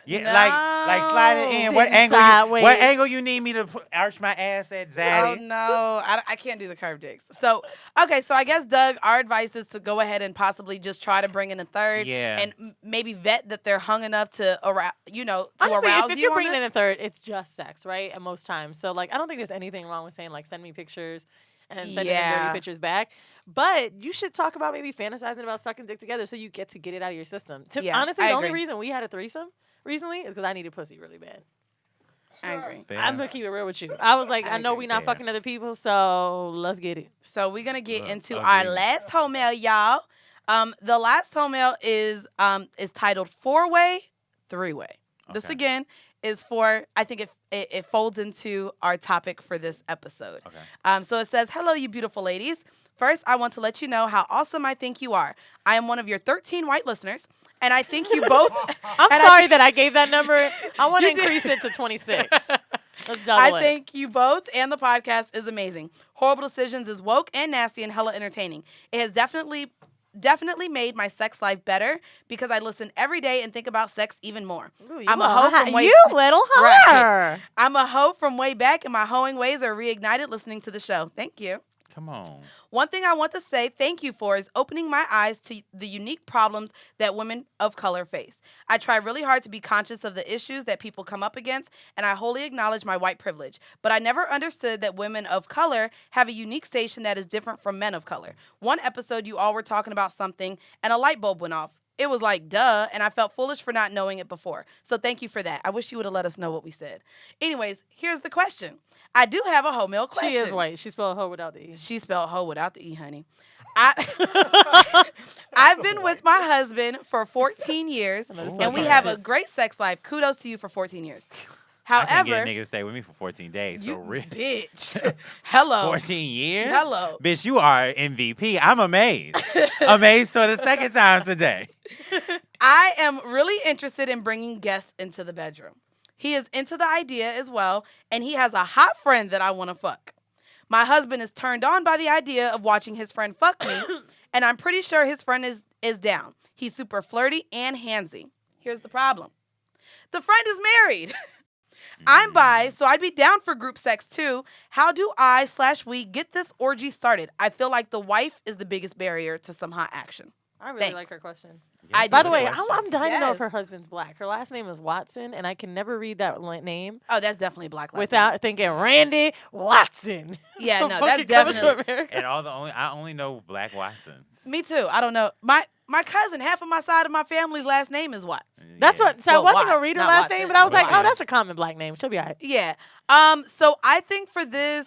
you like, Yeah, like slide it in. No. What Sitting angle? sideways. What angle you need me to arch my ass at, Oh Zaddy? no, I can't do the curved dicks. So okay, so I guess Doug, our advice is to go ahead and possibly just try to bring in a third, Yeah. and maybe vet that they're hung enough to arouse, to honestly, arouse if you you're on bringing this. in a third, it's just sex, right? At most times. So, like, I don't think there's anything wrong with saying, like, send me pictures and sending them Yeah. dirty pictures back. But you should talk about maybe fantasizing about sucking dick together so you get to get it out of your system. Yeah, Honestly, I the only agree. reason we had a threesome recently is because I needed pussy really bad. I agree. Fair. I'm going to keep it real with you. I was like, I I know agree. we not Fair. fucking other people, so let's get it. So we're gonna get Look, into agreed. our last home mail, y'all. The last home mail is titled 4-way, 3-way. This Okay. again is for, I think it folds into our topic for this episode. Okay. So it says, "Hello, you beautiful ladies. First, I want to let you know how awesome I think you are. I am one of your 13 white listeners, and I think you both. I'm and sorry that I gave that number. I want to You did. increase it to 26. Let's double I it. think you both and the podcast is amazing. Horrible Decisions is woke and nasty and hella entertaining. It has definitely made my sex life better because I listen every day and think about sex even more. Ooh, I'm a little hoe hot- from way- You little Right. whore. I'm a hoe from way back, and my hoeing ways are reignited listening to the show. Thank you. Come on. One thing I want to say thank you for is opening my eyes to the unique problems that women of color face. I try really hard to be conscious of the issues that people come up against, and I wholly acknowledge my white privilege. But I never understood that women of color have a unique station that is different from men of color. One episode, you all were talking about something, and a light bulb went off. It was like, duh, and I felt foolish for not knowing it before. So thank you for that. I wish you would have let us know what we said. Anyways, here's the question. I do have a whole mail question. She is white. She spelled hoe without the E. She spelled hoe without the E, honey. I've been with my husband for 14 years, and we have a great sex life. Kudos to you for 14 years. I can get a However, nigga to stay with me for 14 days. you So real. bitch. Hello. 14 years? Hello. Bitch, you are MVP. I'm amazed. Amazed for the second time today. I am really interested in bringing guests into the bedroom. He is into the idea as well, and he has a hot friend that I want to fuck. My husband is turned on by the idea of watching his friend fuck me, and I'm pretty sure his friend is down. He's super flirty and handsy. Here's the problem. The friend is married. I'm bi, so I'd be down for group sex too. How do I/we get this orgy started? I feel like the wife is the biggest barrier to some hot action. I really Thanks. like her question. I By do the way, too. I'm dying to know Yes. if her husband's black. Her last name is Watson, and I can never read that name Oh, that's definitely black last without thinking Randy Watson. name. Yeah, no, Fucking that's coming to definitely. America. And I only know Black Watsons. Me too. I don't know. My cousin, half of my side of my family's last name is Watts. That's Yeah. what. So I Well, wasn't gonna Watts, read her not last Watson. name, but I was like, oh, Watson. that's a common black name. She'll be all right. Yeah. So I think for this,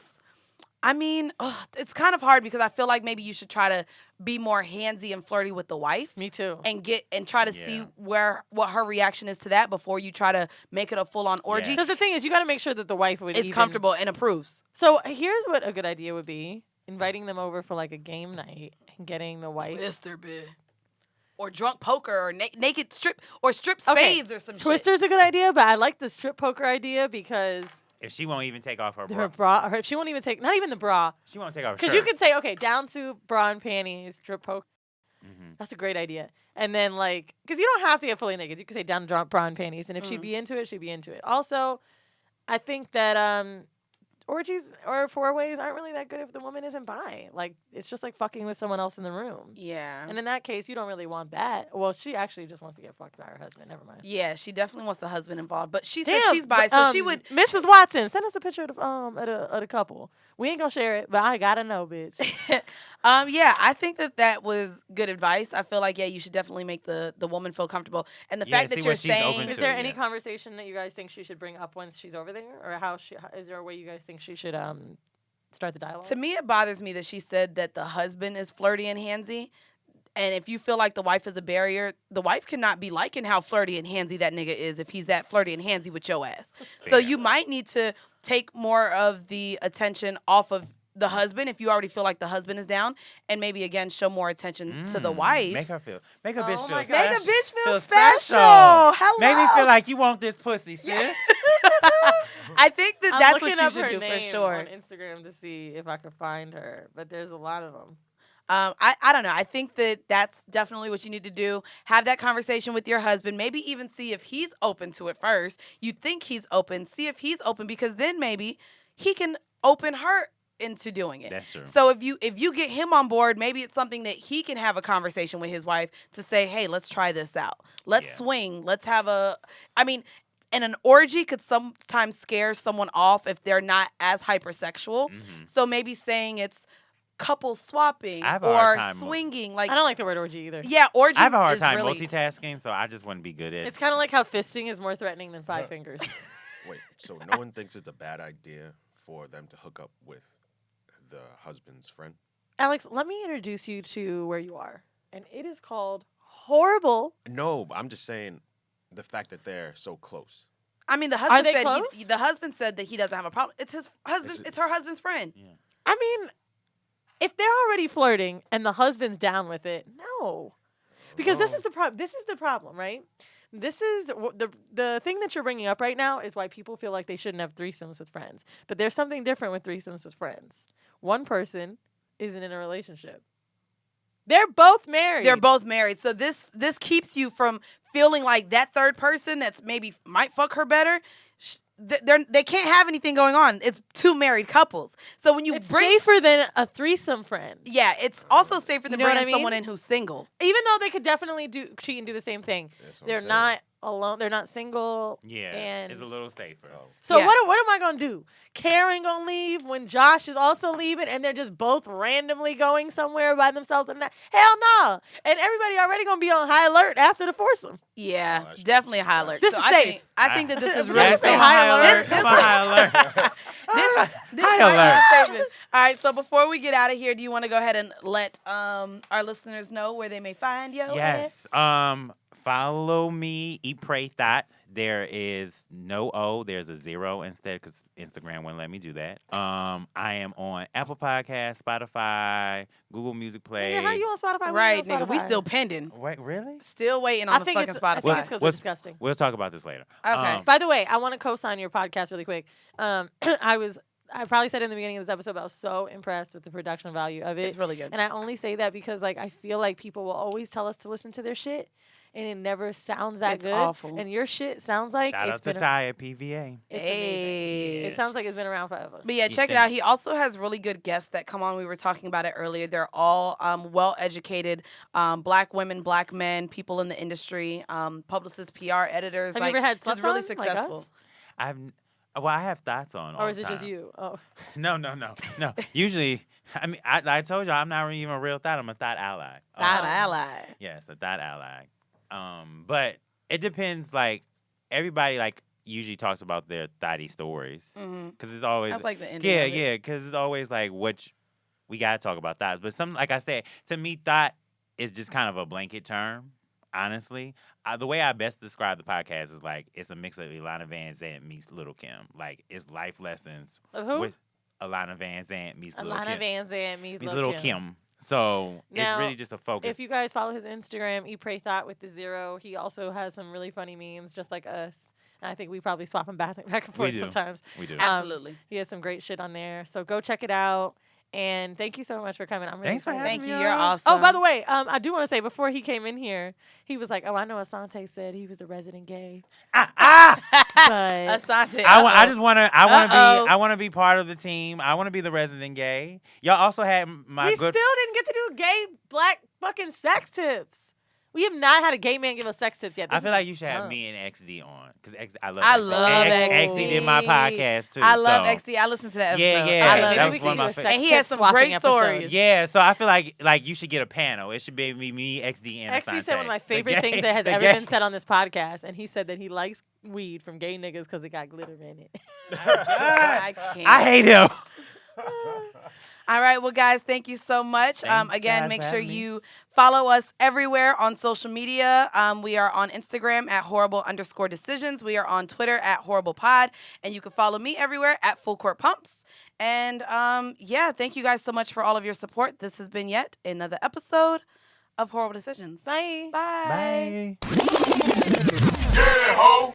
I mean, it's kind of hard because I feel like maybe you should try to be more handsy and flirty with the wife. Me too. And try to Yeah. see what her reaction is to that before you try to make it a full on orgy. Yeah. Because the thing is, you got to make sure that the wife would It's even- comfortable and approves. So here's what a good idea would be: inviting them over for like a game night and getting the wife. Twister, bitch. Or drunk poker or naked strip spades Okay, or some shit. Twister's a good idea, but I like the strip poker idea because If she won't even take off her her bra. bra, she won't even take, not even the bra, She won't take off her because shirt. you could say, okay, down to bra and panties, strip poker. Mhm. That's a great idea. And then, like, because you don't have to get fully naked. You could say down to drop bra and panties. And if she'd be into it, she'd be into it. Also, I think that orgies or four-ways aren't really that good if the woman isn't bi. Like, it's just like fucking with someone else in the room. Yeah. And in that case, you don't really want that. Well, she actually just wants to get fucked by her husband. Never mind. Yeah, she definitely wants the husband involved. But she Damn, said she's bi, so she would. Mrs. Watson, send us a picture of the couple. We ain't gonna share it, but I gotta know, bitch. Yeah, I think that was good advice. I feel like, yeah, you should definitely make the woman feel comfortable. And the fact see that you're what she's open saying. Is to, there any yeah. conversation that you guys think she should bring up once she's over there, or is there a way you guys think she should start the dialogue? To me, it bothers me that she said that the husband is flirty and handsy. And if you feel like the wife is a barrier, the wife cannot be liking how flirty and handsy that nigga is if he's that flirty and handsy with your ass. So you might need to take more of the attention off of the husband if you already feel like the husband is down, and maybe again show more attention to the wife. Make a bitch Oh feel my special. God. Make a bitch feel special. special. Hello. Make me feel like you want this pussy, sis. I think that I'm that's looking what up you should her do for name sure. on Instagram to see if I can find her, but there's a lot of them. I don't know. I think that that's definitely what you need to do. Have that conversation with your husband. Maybe even see if he's open to it first. You think he's open. See if he's open, because then maybe he can open her into doing it. That's true. So if you get him on board, maybe it's something that he can have a conversation with his wife to say, hey, let's try this out. Let's swing. Let's have and an orgy could sometimes scare someone off if they're not as hypersexual. So maybe saying it's couple swapping I have a hard or time swinging. Like, I don't like the word orgy either. yeah, orgy. I have a hard is time really, multitasking, so I just wouldn't be good at it. It's kind of like how fisting is more threatening than five fingers. Wait, so no one thinks it's a bad idea for them to hook up with the husband's friend? Alex, let me introduce you to where you are. And it is called WHOREible. No, I'm just saying the fact that they're so close. I mean, the husband they said close? the husband said that he doesn't have a problem. It's his husband. It's her husband's friend. Yeah. I mean, if they're already flirting and the husband's down with it, no. Because this is the problem, right? This is the thing that you're bringing up right now is why people feel like they shouldn't have threesomes with friends. But there's something different with threesomes with friends. One person isn't in a relationship. They're both married. They're both married. So this keeps you from feeling like that third person that's maybe might fuck her better. They can't have anything going on. It's two married couples. So when you it's bring safer than a threesome friend. yeah, it's also safer than You know what bringing I mean? someone in who's single. Even though they could definitely cheat and do the same thing. That's what I'm They're saying. not alone. They're not single. Yeah, And it's a little safer. So Yeah. what am I gonna do? Karen gonna leave when Josh is also leaving, and they're just both randomly going somewhere by themselves? And hell no! And everybody already gonna be on high alert after the foursome. Yeah, Oh, that's true. definitely a high alert. This so is I safe. think that this is When really you say safe. high alert, Come on, high alert. This High might be alert. a statement. All right, so before we get out of here, do you want to go ahead and let our listeners know where they may find you? Yes. Follow me, Eat Pray Thot. There is no O. There's a 0 instead because Instagram wouldn't let me do that. I am on Apple Podcasts, Spotify, Google Music Play. Yeah, how you on Spotify? Right, We on nigga, we Spotify. still pending. Wait, really? Still waiting on I the think fucking it's I Spotify. think it's because we're What's- disgusting. We'll talk about this later. Okay. By the way, I want to co-sign your podcast really quick. I probably said in the beginning of this episode, but I was so impressed with the production value of it. It's really good. And I only say that because like I feel like people will always tell us to listen to their shit, and it never sounds that It's good. awful. And your shit sounds like Shout it's out to been Ty at PVA. it's Hey. amazing. It sounds like it's been around forever. But yeah, He check it out. finished. He also has really good guests that come on. We were talking about it earlier. They're all well-educated Black women, Black men, people in the industry, publicists, PR editors. Have like, you ever had just sluts really on, like us? successful. I have thoughts on. Or all is the it just time. you? Oh, No. Usually, I mean, I told you I'm not even a real thought. I'm a thought ally. Thought Oh. ally. Yes, a thought ally. But it depends. Like everybody, like usually talks about their thotty stories Mm-hmm. because it's always That's like the end. yeah, because it's always like we gotta talk about thoughts. But like I said, to me, thought is just kind of a blanket term. Honestly, the way I best describe the podcast is like it's a mix of Ilana Van Zant meets Little Kim. Like it's life lessons of who? with Ilana Van Zant meets Little Alana Kim. Van Zandt meets Meets Little Kim. So Now, it's really just a focus. If you guys follow his Instagram, Eat Pray Thot with the 0, he also has some really funny memes, just like us. And I think we probably swap them back and We forth do. sometimes. we do. Absolutely. He has some great shit on there. So go check it out. And thank you so much for coming. I'm really Thanks for excited. having Thank you. me You're on. awesome. Oh, by the way, I do want to say before he came in here, he was like, "Oh, I know Asante said he was a resident gay, but Asante. I just want to. Uh-oh. I want to be part of the team. I want to be the resident gay. Y'all also had my we good. still didn't get to do gay black fucking sex tips. We have not had a gay man give us sex tips yet. I This feel is like you should have dumb. me and XD on because I love. I XD. love XD did my XD. podcast too. I love so. XD. I listened to that episode. Yeah, yeah. I love Maybe that we was can one do of my a fa- sex And he tip has some swapping great episode. stories. Yeah, so I feel like you should get a panel. It should be me, XD, and XD Asante. said one of my The favorite gay- things that has the ever gay- been said on this podcast, and he said that he likes weed from gay niggas because it got glitter in it. I can't. I hate him. All right, well, guys, thank you so much. Thanks, Again, guys, make for sure having me. you follow us everywhere on social media. We are on Instagram at @whoreible_decisions. We are on Twitter at @whoreiblepod. And you can follow me everywhere at Full Court Pumps. And yeah, thank you guys so much for all of your support. This has been yet another episode of Horrible Decisions. Bye. Bye. Bye.